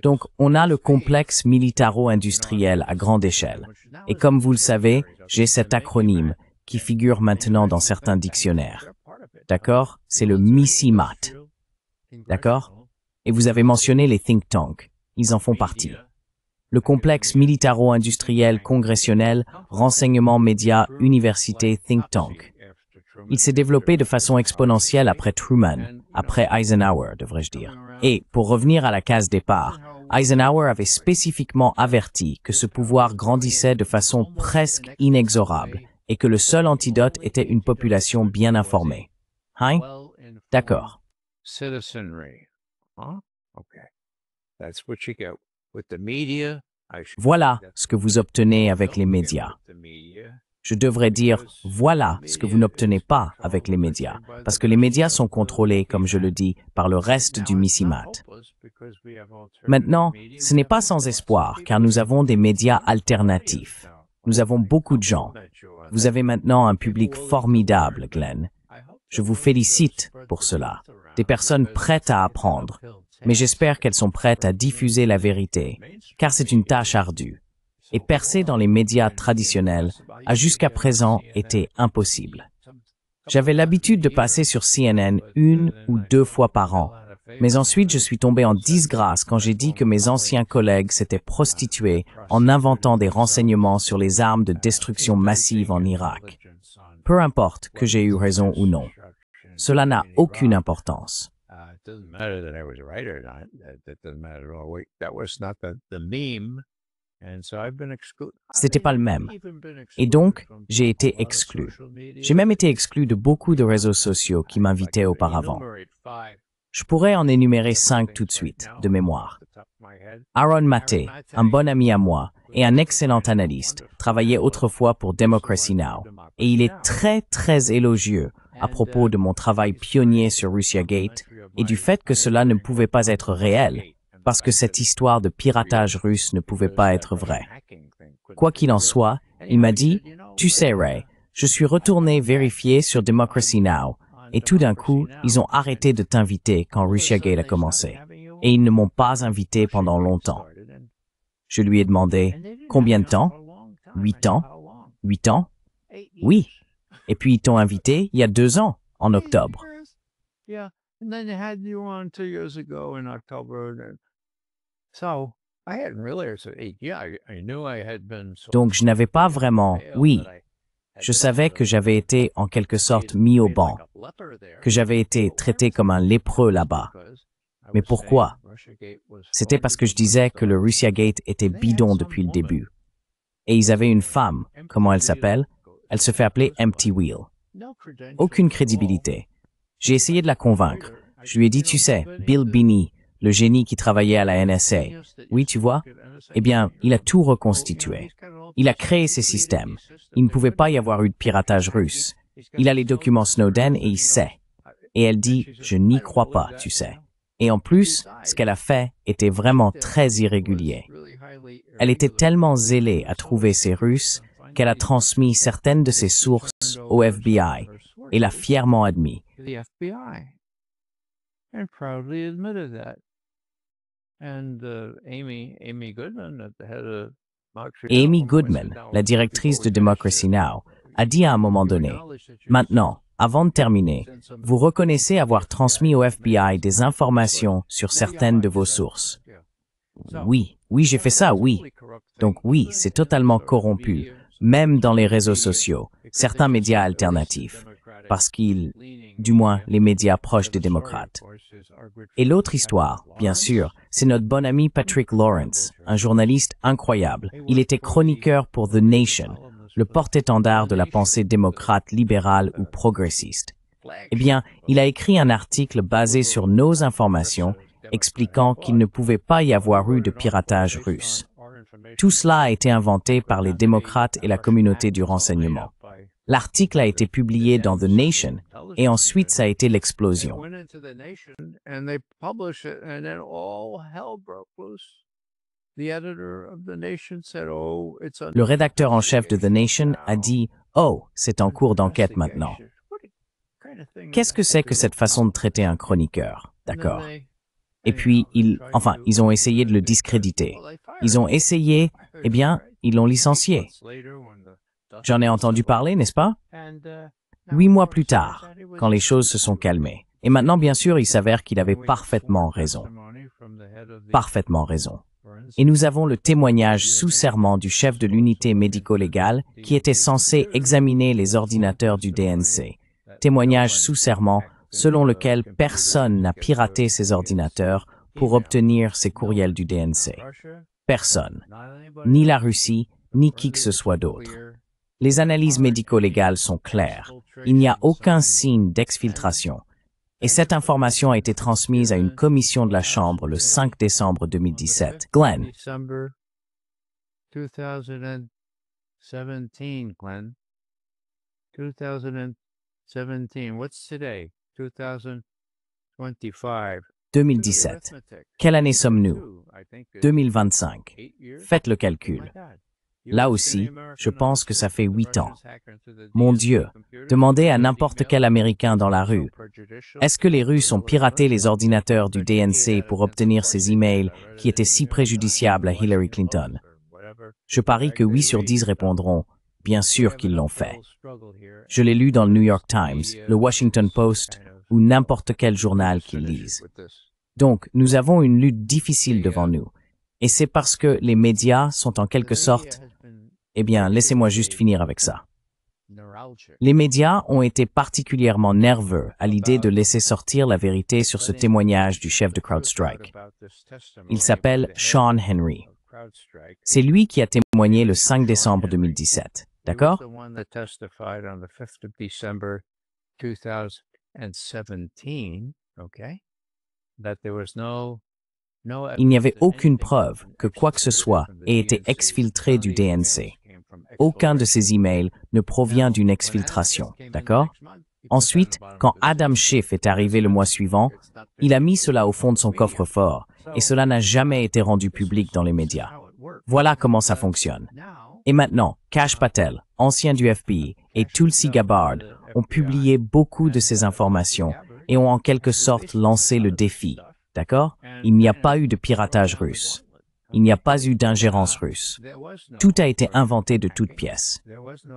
Donc, on a le complexe militaro-industriel à grande échelle. Et comme vous le savez, j'ai cet acronyme qui figure maintenant dans certains dictionnaires. D'accord? C'est le MICIMAT. D'accord? Et vous avez mentionné les think tanks. Ils en font partie. Le complexe militaro-industriel congressionnel, renseignement, médias, université, think tank. Il s'est développé de façon exponentielle après Truman, après Eisenhower, devrais-je dire. Et, pour revenir à la case départ, Eisenhower avait spécifiquement averti que ce pouvoir grandissait de façon presque inexorable et que le seul antidote était une population bien informée. Hein? D'accord. Voilà ce que vous obtenez avec les médias. Je devrais dire, voilà ce que vous n'obtenez pas avec les médias, parce que les médias sont contrôlés, comme je le dis, par le reste du MICIMAT. Maintenant, ce n'est pas sans espoir, car nous avons des médias alternatifs. Nous avons beaucoup de gens. Vous avez maintenant un public formidable, Glenn. Je vous félicite pour cela. Des personnes prêtes à apprendre. Mais j'espère qu'elles sont prêtes à diffuser la vérité, car c'est une tâche ardue. Et percer dans les médias traditionnels a jusqu'à présent été impossible. J'avais l'habitude de passer sur CNN 1 ou 2 fois par an. Mais ensuite, je suis tombé en disgrâce quand j'ai dit que mes anciens collègues s'étaient prostitués en inventant des renseignements sur les armes de destruction massive en Irak. Peu importe que j'ai eu raison ou non. Cela n'a aucune importance. C'était pas le même. Et donc, j'ai été exclu. J'ai même été exclu de beaucoup de réseaux sociaux qui m'invitaient auparavant. Je pourrais en énumérer 5 tout de suite, de mémoire. Aaron Maté, un bon ami à moi et un excellent analyste, travaillait autrefois pour Democracy Now! Et il est très élogieux à propos de mon travail pionnier sur Russiagate et du fait que cela ne pouvait pas être réel, parce que cette histoire de piratage russe ne pouvait pas être vraie. Quoi qu'il en soit, il m'a dit « Tu sais, Ray, je suis retourné vérifier sur Democracy Now! Et tout d'un coup, ils ont arrêté de t'inviter quand Russiagate a commencé. Et ils ne m'ont pas invité pendant longtemps. » Je lui ai demandé « Combien de temps? 8 ans? 8 ans? » Oui. Et puis ils t'ont invité il y a 2 ans, en octobre. Donc je n'avais pas vraiment, oui, je savais que j'avais été en quelque sorte mis au banc, que j'avais été traité comme un lépreux là-bas. Mais pourquoi? C'était parce que je disais que le Russiagate était bidon depuis le début. Et ils avaient une femme, comment elle s'appelle? Elle se fait appeler Empty Wheel. Aucune crédibilité. J'ai essayé de la convaincre. Je lui ai dit, tu sais, Bill Binney, le génie qui travaillait à la NSA. Oui, tu vois? Eh bien, il a tout reconstitué. Il a créé ces systèmes. Il ne pouvait pas y avoir eu de piratage russe. Il a les documents Snowden et il sait. Et elle dit, je n'y crois pas, tu sais. Et en plus, ce qu'elle a fait était vraiment très irrégulier. Elle était tellement zélée à trouver ces Russes qu'elle a transmis certaines de ses sources au FBI et l'a fièrement admis. Amy Goodman, la directrice de Democracy Now!, a dit à un moment donné, « Maintenant, avant de terminer, vous reconnaissez avoir transmis au FBI des informations sur certaines de vos sources. » Oui, j'ai fait ça, oui. Donc oui, c'est totalement corrompu, même dans les réseaux sociaux, certains médias alternatifs, parce qu'ils, du moins les médias proches des démocrates. Et l'autre histoire, bien sûr, c'est notre bon ami Patrick Lawrence, un journaliste incroyable. Il était chroniqueur pour The Nation, le porte-étendard de la pensée démocrate, libérale ou progressiste. Eh bien, il a écrit un article basé sur nos informations expliquant qu'il ne pouvait pas y avoir eu de piratage russe. Tout cela a été inventé par les démocrates et la communauté du renseignement. L'article a été publié dans The Nation et ensuite ça a été l'explosion. Le rédacteur en chef de The Nation a dit « Oh, c'est en cours d'enquête maintenant. » Qu'est-ce que c'est que cette façon de traiter un chroniqueur? D'accord. Et puis, ils ont essayé de le discréditer. Ils ont essayé, eh bien, ils l'ont licencié. J'en ai entendu parler, n'est-ce pas? 8 mois plus tard, quand les choses se sont calmées. Et maintenant, bien sûr, il s'avère qu'il avait parfaitement raison. Parfaitement raison. Et nous avons le témoignage sous serment du chef de l'unité médico-légale qui était censé examiner les ordinateurs du DNC. Témoignage sous serment selon lequel personne n'a piraté ses ordinateurs pour obtenir ses courriels du DNC. Personne. Ni la Russie, ni qui que ce soit d'autre. Les analyses médico-légales sont claires. Il n'y a aucun signe d'exfiltration. Et cette information a été transmise à une commission de la Chambre le 5 décembre 2017. Glenn. What's today? 2017. Quelle année sommes-nous? 2025. Faites le calcul. Là aussi, je pense que ça fait 8 ans. Mon Dieu, demandez à n'importe quel Américain dans la rue. Est-ce que les Russes ont piraté les ordinateurs du DNC pour obtenir ces emails qui étaient si préjudiciables à Hillary Clinton? Je parie que 8 sur 10 répondront « bien sûr qu'ils l'ont fait. Je l'ai lu dans le New York Times, le Washington Post ou n'importe quel journal qu'ils lisent. Donc, nous avons une lutte difficile devant nous. Et c'est parce que les médias sont en quelque sorte... Eh bien, laissez-moi juste finir avec ça. Les médias ont été particulièrement nerveux à l'idée de laisser sortir la vérité sur ce témoignage du chef de CrowdStrike. Il s'appelle Sean Henry. C'est lui qui a témoigné le 5 décembre 2017. D'accord? Il n'y avait aucune preuve que quoi que ce soit ait été exfiltré du DNC. Aucun de ces emails ne provient d'une exfiltration, d'accord? Ensuite, quand Adam Schiff est arrivé le mois suivant, il a mis cela au fond de son coffre-fort et cela n'a jamais été rendu public dans les médias. Voilà comment ça fonctionne. Et maintenant, Kash Patel, ancien du FBI, et Tulsi Gabbard ont publié beaucoup de ces informations et ont en quelque sorte lancé le défi, d'accord? Il n'y a pas eu de piratage russe. Il n'y a pas eu d'ingérence russe. Tout a été inventé de toutes pièces.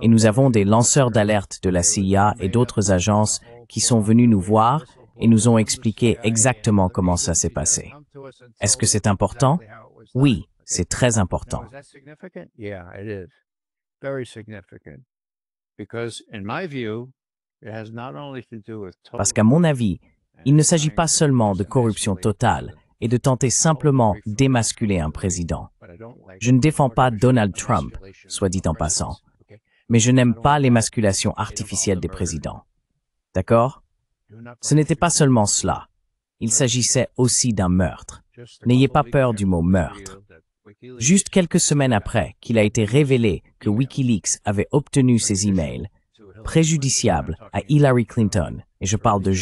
Et nous avons des lanceurs d'alerte de la CIA et d'autres agences qui sont venus nous voir et nous ont expliqué exactement comment ça s'est passé. Est-ce que c'est important? Oui, c'est très important. Parce qu'à mon avis, il ne s'agit pas seulement de corruption totale et de tenter simplement d'émasculer un président. Je ne défends pas Donald Trump, soit dit en passant, mais je n'aime pas l'émasculation artificielle des présidents. D'accord? Ce n'était pas seulement cela. Il s'agissait aussi d'un meurtre. N'ayez pas peur du mot meurtre. Juste quelques semaines après qu'il a été révélé que Wikileaks avait obtenu ces emails préjudiciables à Hillary Clinton, et je parle de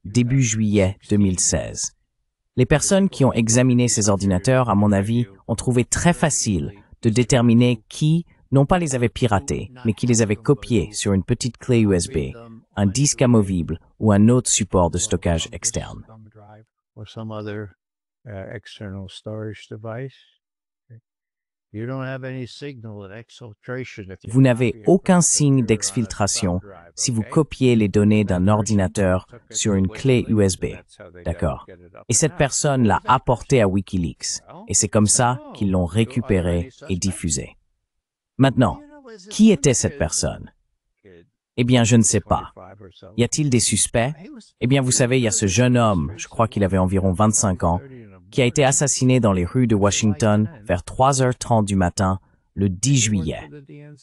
début juillet 2016. Les personnes qui ont examiné ces ordinateurs, à mon avis, ont trouvé très facile de déterminer qui, non pas les avait piratés, mais qui les avait copiés sur une petite clé USB, un disque amovible ou un autre support de stockage externe. Vous n'avez aucun signe d'exfiltration si vous copiez les données d'un ordinateur sur une clé USB. D'accord? Et cette personne l'a apporté à Wikileaks. Et c'est comme ça qu'ils l'ont récupéré et diffusé. Maintenant, qui était cette personne? Eh bien, je ne sais pas. Y a-t-il des suspects? Eh bien, vous savez, il y a ce jeune homme, je crois qu'il avait environ 25 ans, qui a été assassiné dans les rues de Washington vers 3h30 du matin, le 10 juillet.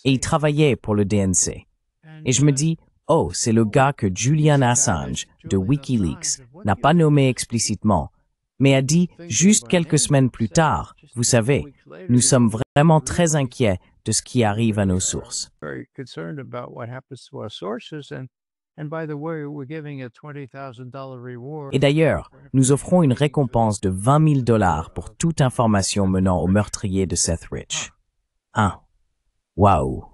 Et il travaillait pour le DNC. Et je me dis, oh, c'est le gars que Julian Assange, de Wikileaks, n'a pas nommé explicitement, mais a dit juste quelques semaines plus tard, vous savez, nous sommes vraiment très inquiets de ce qui arrive à nos sources. Et d'ailleurs, nous offrons une récompense de $20,000 pour toute information menant au meurtrier de Seth Rich. Waouh!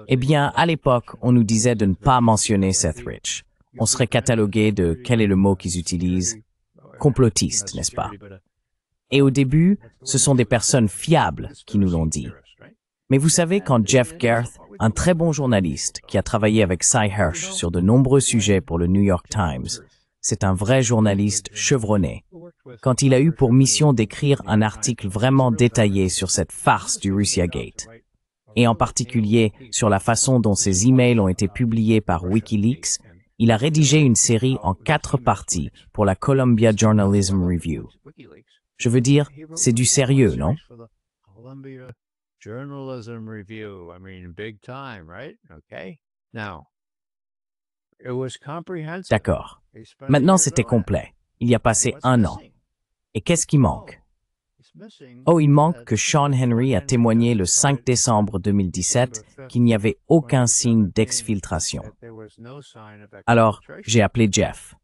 Eh bien, à l'époque, on nous disait de ne pas mentionner Seth Rich. On serait catalogué de, quel est le mot qu'ils utilisent? Complotiste, n'est-ce pas? Et au début, ce sont des personnes fiables qui nous l'ont dit. Mais vous savez, quand Jeff Gerth, un très bon journaliste qui a travaillé avec Cy Hirsch sur de nombreux sujets pour le New York Times, c'est un vrai journaliste chevronné, quand il a eu pour mission d'écrire un article vraiment détaillé sur cette farce du Russiagate, et en particulier sur la façon dont ces emails ont été publiés par Wikileaks, il a rédigé une série en 4 parties pour la Columbia Journalism Review. Je veux dire, c'est du sérieux, non? Journalism Review, big time, right? Okay. Now, D'accord. Maintenant, c'était complet. Il y a passé 1 an. Et qu'est-ce qui manque? Oh, il manque que Sean Henry a témoigné le 5 décembre 2017 qu'il n'y avait aucun signe d'exfiltration. Alors, j'ai appelé Jeff.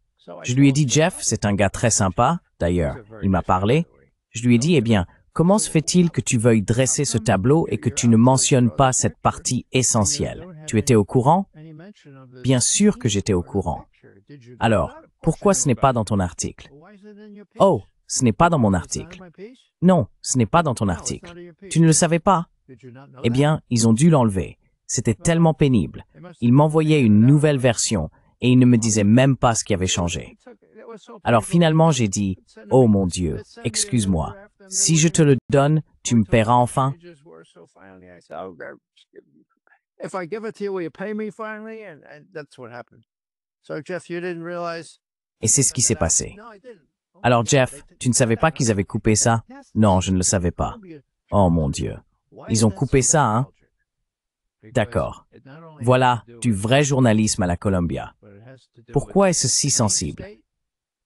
Je lui ai dit, Jeff, c'est un gars très sympa, d'ailleurs, il m'a parlé. Je lui ai dit, eh bien, comment se fait-il que tu veuilles dresser ce tableau et que tu ne mentionnes pas cette partie essentielle? Tu étais au courant? Bien sûr que j'étais au courant. Alors, pourquoi ce n'est pas dans ton article? Oh, ce n'est pas dans mon article. Non, ce n'est pas dans ton article. Tu ne le savais pas? Eh bien, ils ont dû l'enlever. C'était tellement pénible. Ils m'envoyaient une nouvelle version et ils ne me disaient même pas ce qui avait changé. Alors finalement, j'ai dit, « Oh mon Dieu, excuse-moi. Si je te le donne, tu me paieras enfin ?» If I give it to you, will you pay me finally? And that's what happened. So Jeff, you didn't realize. Et c'est ce qui s'est passé. Alors Jeff, tu ne savais pas qu'ils avaient coupé ça? Non, je ne le savais pas. Oh mon Dieu. Ils ont coupé ça, hein? D'accord. Voilà, du vrai journalisme à la Columbia. Pourquoi est-ce si sensible?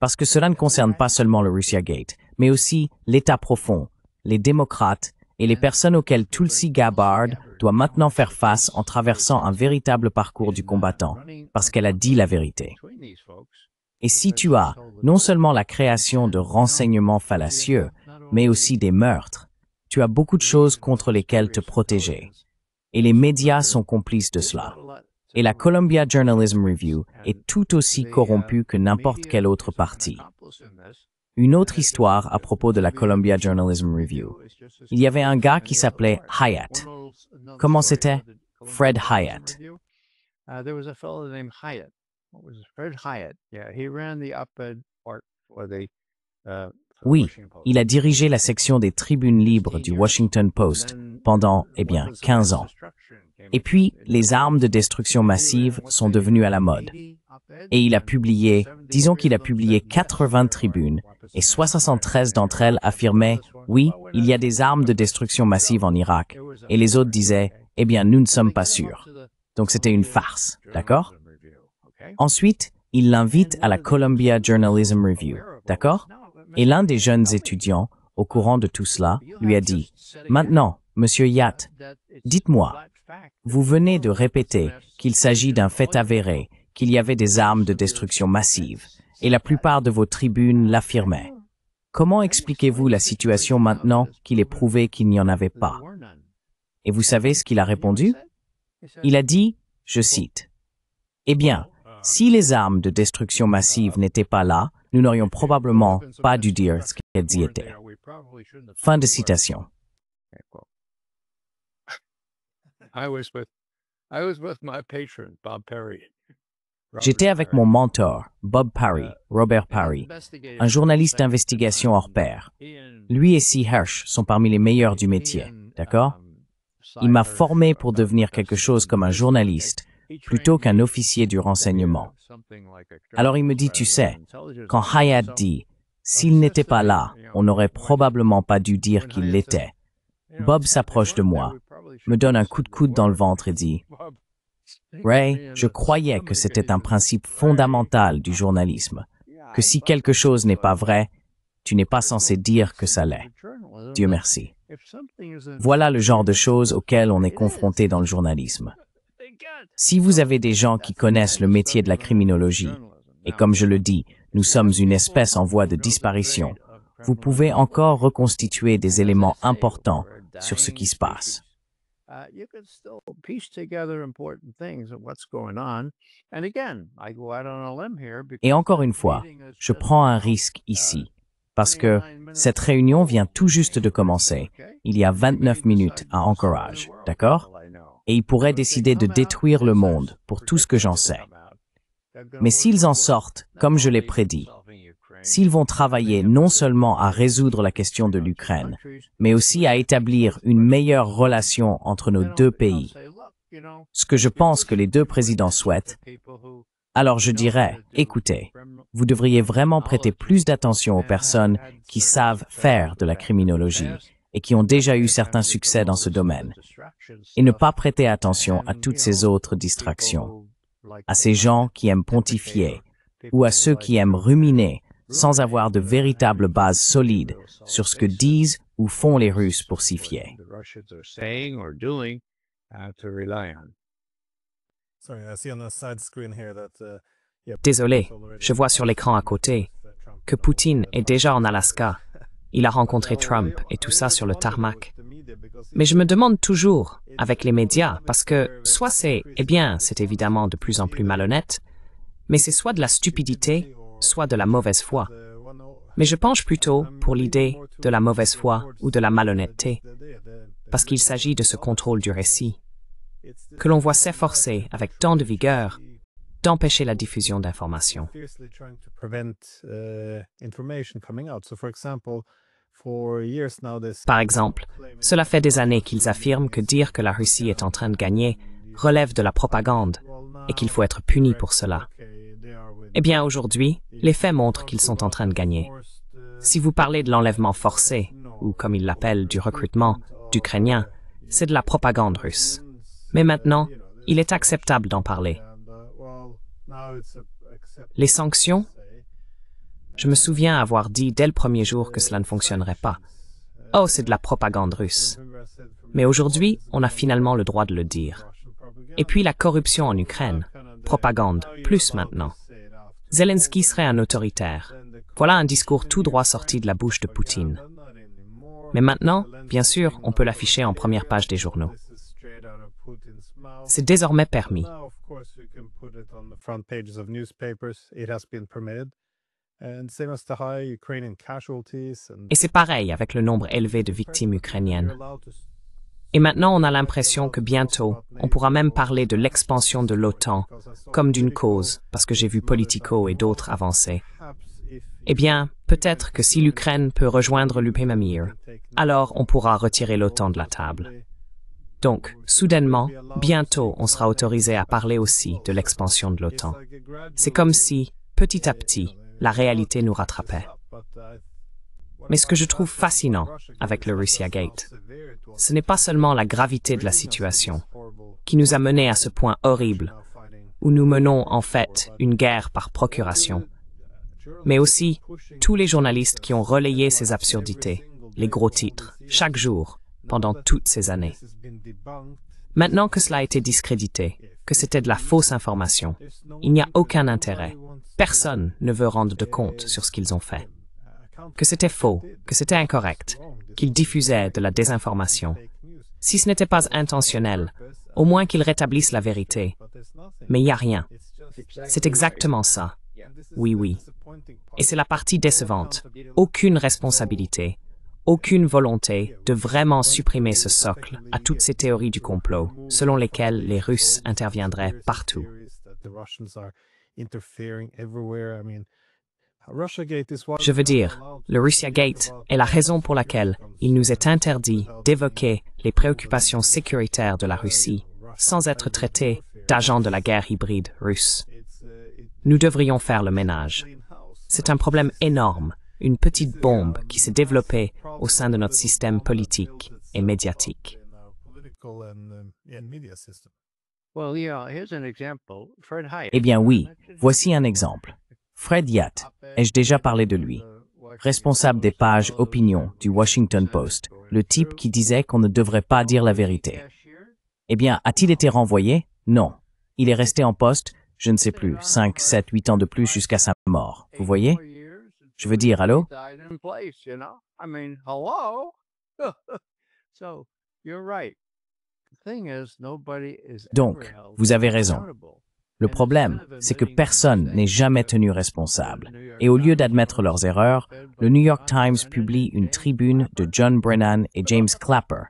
Parce que cela ne concerne pas seulement le Russiagate, mais aussi l'État profond, les démocrates et les personnes auxquelles Tulsi Gabbard doit maintenant faire face en traversant un véritable parcours du combattant, parce qu'elle a dit la vérité. Et si tu as non seulement la création de renseignements fallacieux, mais aussi des meurtres, tu as beaucoup de choses contre lesquelles te protéger. Et les médias sont complices de cela. Et la Columbia Journalism Review est tout aussi corrompue que n'importe quel autre parti. Une autre histoire à propos de la Columbia Journalism Review. Il y avait un gars qui s'appelait Hyatt. Comment c'était? Fred Hyatt. There was a fellow named Hyatt. What was it? Fred Hyatt. Yeah, he ran the op-ed part for the Oui, il a dirigé la section des tribunes libres du Washington Post pendant, 15 ans. Et puis, les armes de destruction massive sont devenues à la mode. Et il a publié, disons qu'il a publié 80 tribunes, et 73 d'entre elles affirmaient « Oui, il y a des armes de destruction massive en Irak », et les autres disaient « Eh bien, nous ne sommes pas sûrs ». Donc c'était une farce, d'accord? Ensuite, il l'invite à la Columbia Journalism Review, d'accord? Et l'un des jeunes étudiants, au courant de tout cela, lui a dit « Maintenant, Monsieur Hyatt, dites-moi, vous venez de répéter qu'il s'agit d'un fait avéré, qu'il y avait des armes de destruction massive, et la plupart de vos tribunes l'affirmaient. Comment expliquez-vous la situation maintenant qu'il est prouvé qu'il n'y en avait pas? » Et vous savez ce qu'il a répondu? Il a dit, je cite, « Eh bien, si les armes de destruction massive n'étaient pas là, nous n'aurions probablement pas dû dire ce qu'elles y étaient. » Fin de citation. I was with my patron, Bob Perry. J'étais avec mon mentor, Bob Parry, Robert Parry, un journaliste d'investigation hors pair. Lui et C. Hirsch sont parmi les meilleurs du métier, d'accord? Il m'a formé pour devenir quelque chose comme un journaliste, plutôt qu'un officier du renseignement. Alors il me dit, tu sais, quand Hyatt dit « S'il n'était pas là, on n'aurait probablement pas dû dire qu'il l'était », Bob s'approche de moi, me donne un coup de coude dans le ventre et dit « Ray, je croyais que c'était un principe fondamental du journalisme, que si quelque chose n'est pas vrai, tu n'es pas censé dire que ça l'est. Dieu merci. » Voilà le genre de choses auxquelles on est confronté dans le journalisme. Si vous avez des gens qui connaissent le métier de la criminologie, et comme je le dis, nous sommes une espèce en voie de disparition, vous pouvez encore reconstituer des éléments importants sur ce qui se passe. Et encore une fois, je prends un risque ici, parce que cette réunion vient tout juste de commencer, il y a 29 minutes à Anchorage, d'accord? Et ils pourraient décider de détruire le monde pour tout ce que j'en sais. Mais s'ils en sortent, comme je l'ai prédit, s'ils vont travailler non seulement à résoudre la question de l'Ukraine, mais aussi à établir une meilleure relation entre nos deux pays, ce que je pense que les deux présidents souhaitent, alors je dirais, écoutez, vous devriez vraiment prêter plus d'attention aux personnes qui savent faire de la criminologie et qui ont déjà eu certains succès dans ce domaine, et ne pas prêter attention à toutes ces autres distractions, à ces gens qui aiment pontifier, ou à ceux qui aiment ruminer sans avoir de véritables bases solides sur ce que disent ou font les Russes pour s'y fier. Désolé, je vois sur l'écran à côté que Poutine est déjà en Alaska. Il a rencontré Trump et tout ça sur le tarmac. Mais je me demande toujours, avec les médias, parce que soit c'est évidemment de plus en plus malhonnête, mais c'est soit de la stupidité, soit de la mauvaise foi. Mais je penche plutôt pour l'idée de la mauvaise foi ou de la malhonnêteté. parce qu'il s'agit de ce contrôle du récit, que l'on voit s'efforcer avec tant de vigueur d'empêcher la diffusion d'informations. Par exemple, cela fait des années qu'ils affirment que dire que la Russie est en train de gagner relève de la propagande et qu'il faut être puni pour cela. Eh bien, aujourd'hui, les faits montrent qu'ils sont en train de gagner. Si vous parlez de l'enlèvement forcé, ou comme ils l'appellent, du recrutement d'Ukrainiens, c'est de la propagande russe. Mais maintenant, il est acceptable d'en parler. Les sanctions? Je me souviens avoir dit dès le premier jour que cela ne fonctionnerait pas. Oh, c'est de la propagande russe. Mais aujourd'hui, on a finalement le droit de le dire. Et puis la corruption en Ukraine. Propagande, plus maintenant. Zelensky serait un autoritaire. Voilà un discours tout droit sorti de la bouche de Poutine. Mais maintenant, bien sûr, on peut l'afficher en première page des journaux. C'est désormais permis. Et c'est pareil avec le nombre élevé de victimes ukrainiennes. Et maintenant, on a l'impression que bientôt, on pourra même parler de l'expansion de l'OTAN comme d'une cause, parce que j'ai vu Politico et d'autres avancer. Eh bien, peut-être que si l'Ukraine peut rejoindre l'UPMIR, alors on pourra retirer l'OTAN de la table. Donc, soudainement, bientôt, on sera autorisé à parler aussi de l'expansion de l'OTAN. C'est comme si, petit à petit, la réalité nous rattrapait. Mais ce que je trouve fascinant avec le Russia Gate, ce n'est pas seulement la gravité de la situation qui nous a menés à ce point horrible où nous menons en fait une guerre par procuration, mais aussi tous les journalistes qui ont relayé ces absurdités, les gros titres, chaque jour, pendant toutes ces années. Maintenant que cela a été discrédité, que c'était de la fausse information, il n'y a aucun intérêt. Personne ne veut rendre de compte sur ce qu'ils ont fait. Que c'était faux, que c'était incorrect, qu'ils diffusaient de la désinformation. Si ce n'était pas intentionnel, au moins qu'ils rétablissent la vérité. Mais il n'y a rien. C'est exactement ça. Oui, oui. Et c'est la partie décevante. Aucune responsabilité, aucune volonté de vraiment supprimer ce socle à toutes ces théories du complot, selon lesquelles les Russes interviendraient partout. Je veux dire, le Russia Gate est la raison pour laquelle il nous est interdit d'évoquer les préoccupations sécuritaires de la Russie sans être traités d'agents de la guerre hybride russe. Nous devrions faire le ménage. C'est un problème énorme, une petite bombe qui s'est développée au sein de notre système politique et médiatique. Eh bien oui, voici un exemple. Fred Yatt, ai-je déjà parlé de lui? Responsable des pages opinion du Washington Post, le type qui disait qu'on ne devrait pas dire la vérité. Eh bien, a-t-il été renvoyé? Non. Il est resté en poste, je ne sais plus, 5, 7, 8 ans de plus jusqu'à sa mort. Vous voyez? Je veux dire, allô? Donc, vous avez raison. Le problème, c'est que personne n'est jamais tenu responsable. Et au lieu d'admettre leurs erreurs, le New York Times publie une tribune de John Brennan et James Clapper,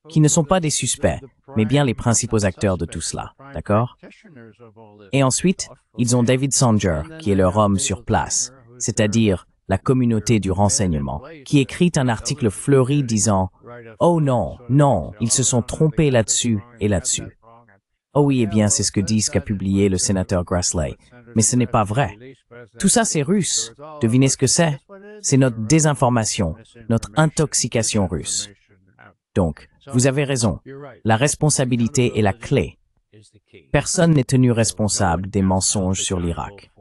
qui ne sont pas des suspects, mais bien les principaux acteurs de tout cela, d'accord? Et ensuite, ils ont David Sanger, qui est leur homme sur place, c'est-à-dire la communauté du renseignement, qui écrit un article fleuri disant « Oh non, non, ils se sont trompés là-dessus et là-dessus ». Oh oui, eh bien, c'est ce que dit ce qu'a publié le sénateur Grassley. Mais ce n'est pas vrai. Tout ça, c'est russe. Devinez ce que c'est? C'est notre désinformation, notre intoxication russe. Donc, vous avez raison. La responsabilité est la clé. Personne n'est tenu responsable des mensonges sur l'Irak.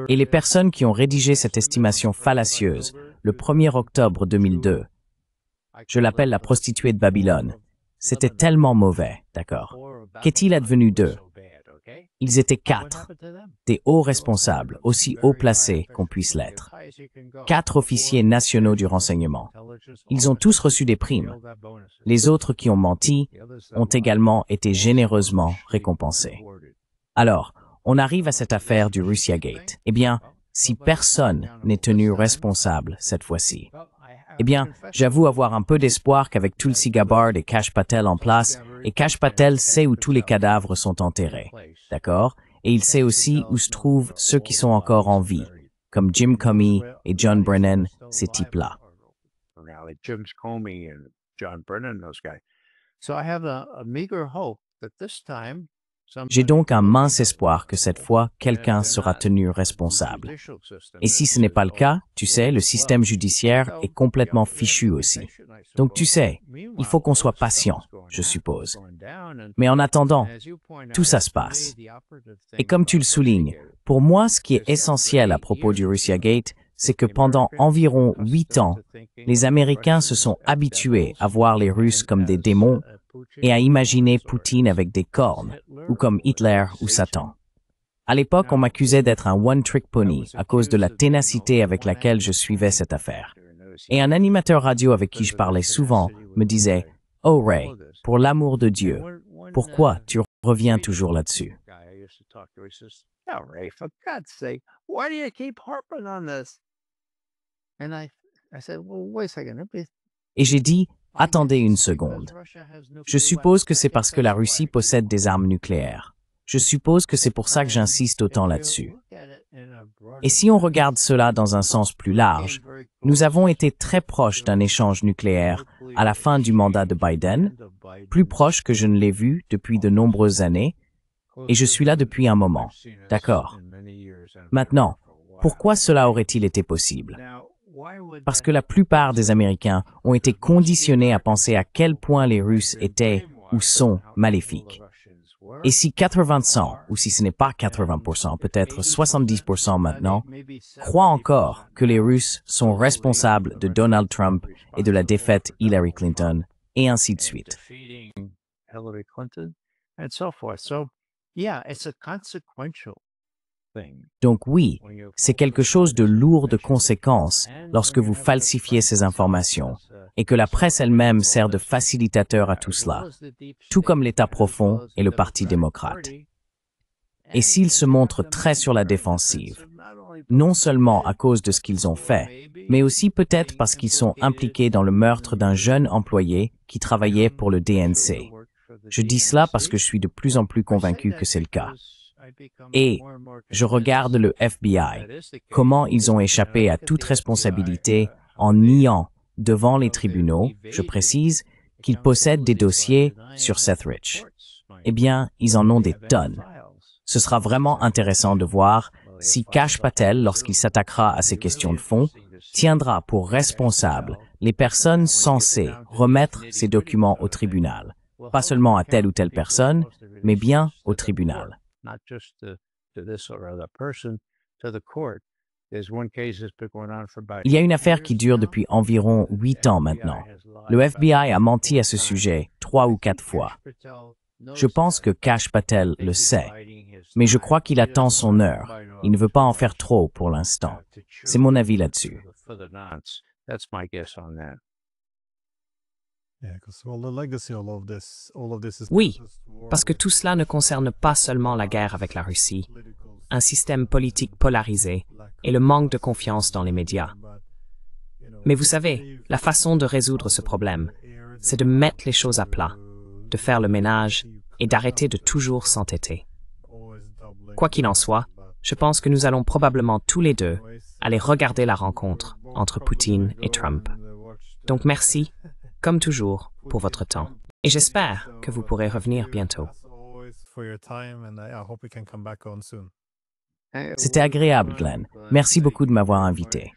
Et les personnes qui ont rédigé cette estimation fallacieuse le 1er octobre 2002, je l'appelle la prostituée de Babylone, c'était tellement mauvais, d'accord? Qu'est-il advenu d'eux? Ils étaient 4, des hauts responsables, aussi haut placés qu'on puisse l'être. 4 officiers nationaux du renseignement. Ils ont tous reçu des primes. Les autres qui ont menti ont également été généreusement récompensés. Alors, On arrive à cette affaire du Russiagate. Eh bien, si personne n'est tenu responsable cette fois-ci, eh bien, j'avoue avoir un peu d'espoir qu'avec Tulsi Gabbard et Kash Patel en place, et Kash Patel sait où tous les cadavres sont enterrés, d'accord? Et il sait aussi où se trouvent ceux qui sont encore en vie, comme Jim Comey et John Brennan, ces types-là. Jim Comey and John Brennan, those guys. So I have a meager hope that this time J'ai donc un mince espoir que cette fois, quelqu'un sera tenu responsable. Et si ce n'est pas le cas, tu sais, le système judiciaire est complètement fichu aussi. Donc tu sais, il faut qu'on soit patient, je suppose. Mais en attendant, tout ça se passe. Et comme tu le soulignes, pour moi, ce qui est essentiel à propos du Russiagate, c'est que pendant environ 8 ans, les Américains se sont habitués à voir les Russes comme des démons et à imaginer Poutine avec des cornes, ou comme Hitler ou Satan. À l'époque, on m'accusait d'être un one-trick pony à cause de la ténacité avec laquelle je suivais cette affaire. Et un animateur radio avec qui je parlais souvent me disait « Oh Ray, pour l'amour de Dieu, pourquoi tu reviens toujours là-dessus ?» Oh, Ray, for God's sake, why do you keep harping on this? And I said, well, wait a second. Et j'ai dit « Attendez une seconde. Je suppose que c'est parce que la Russie possède des armes nucléaires. Je suppose que c'est pour ça que j'insiste autant là-dessus. Et si on regarde cela dans un sens plus large, nous avons été très proches d'un échange nucléaire à la fin du mandat de Biden, plus proche que je ne l'ai vu depuis de nombreuses années, et je suis là depuis un moment. D'accord. Maintenant, pourquoi cela aurait-il été possible? Parce que la plupart des Américains ont été conditionnés à penser à quel point les Russes étaient ou sont maléfiques. Et si 80%, ou si ce n'est pas 80%, peut-être 70% maintenant, croient encore que les Russes sont responsables de Donald Trump et de la défaite Hillary Clinton, et ainsi de suite. Donc oui, c'est quelque chose de lourd de conséquences lorsque vous falsifiez ces informations et que la presse elle-même sert de facilitateur à tout cela, tout comme l'État profond et le Parti démocrate. Et s'ils se montrent très sur la défensive, non seulement à cause de ce qu'ils ont fait, mais aussi peut-être parce qu'ils sont impliqués dans le meurtre d'un jeune employé qui travaillait pour le DNC. Je dis cela parce que je suis de plus en plus convaincu que c'est le cas. Et je regarde le FBI, comment ils ont échappé à toute responsabilité en niant devant les tribunaux, je précise, qu'ils possèdent des dossiers sur Seth Rich. Eh bien, ils en ont des tonnes. Ce sera vraiment intéressant de voir si Kash Patel, lorsqu'il s'attaquera à ces questions de fond, tiendra pour responsables les personnes censées remettre ces documents au tribunal. Pas seulement à telle ou telle personne, mais bien au tribunal. Not just to this or other person, to the court. There's one case that's been going on for about Il y a une affaire qui dure depuis environ 8 ans maintenant. Le FBI a menti à ce sujet 3 ou 4 fois. Je pense que Kash Patel le sait, mais je crois qu'il attend son heure. Il ne veut pas en faire trop pour l'instant. C'est mon avis là-dessus. That's my guess on that. Oui, parce que tout cela ne concerne pas seulement la guerre avec la Russie, un système politique polarisé et le manque de confiance dans les médias. Mais vous savez, la façon de résoudre ce problème, c'est de mettre les choses à plat, de faire le ménage et d'arrêter de toujours s'entêter. Quoi qu'il en soit, je pense que nous allons probablement tous les deux aller regarder la rencontre entre Poutine et Trump. Donc merci, comme toujours, pour votre temps. Et j'espère que vous pourrez revenir bientôt. C'était agréable, Glenn. Merci beaucoup de m'avoir invité.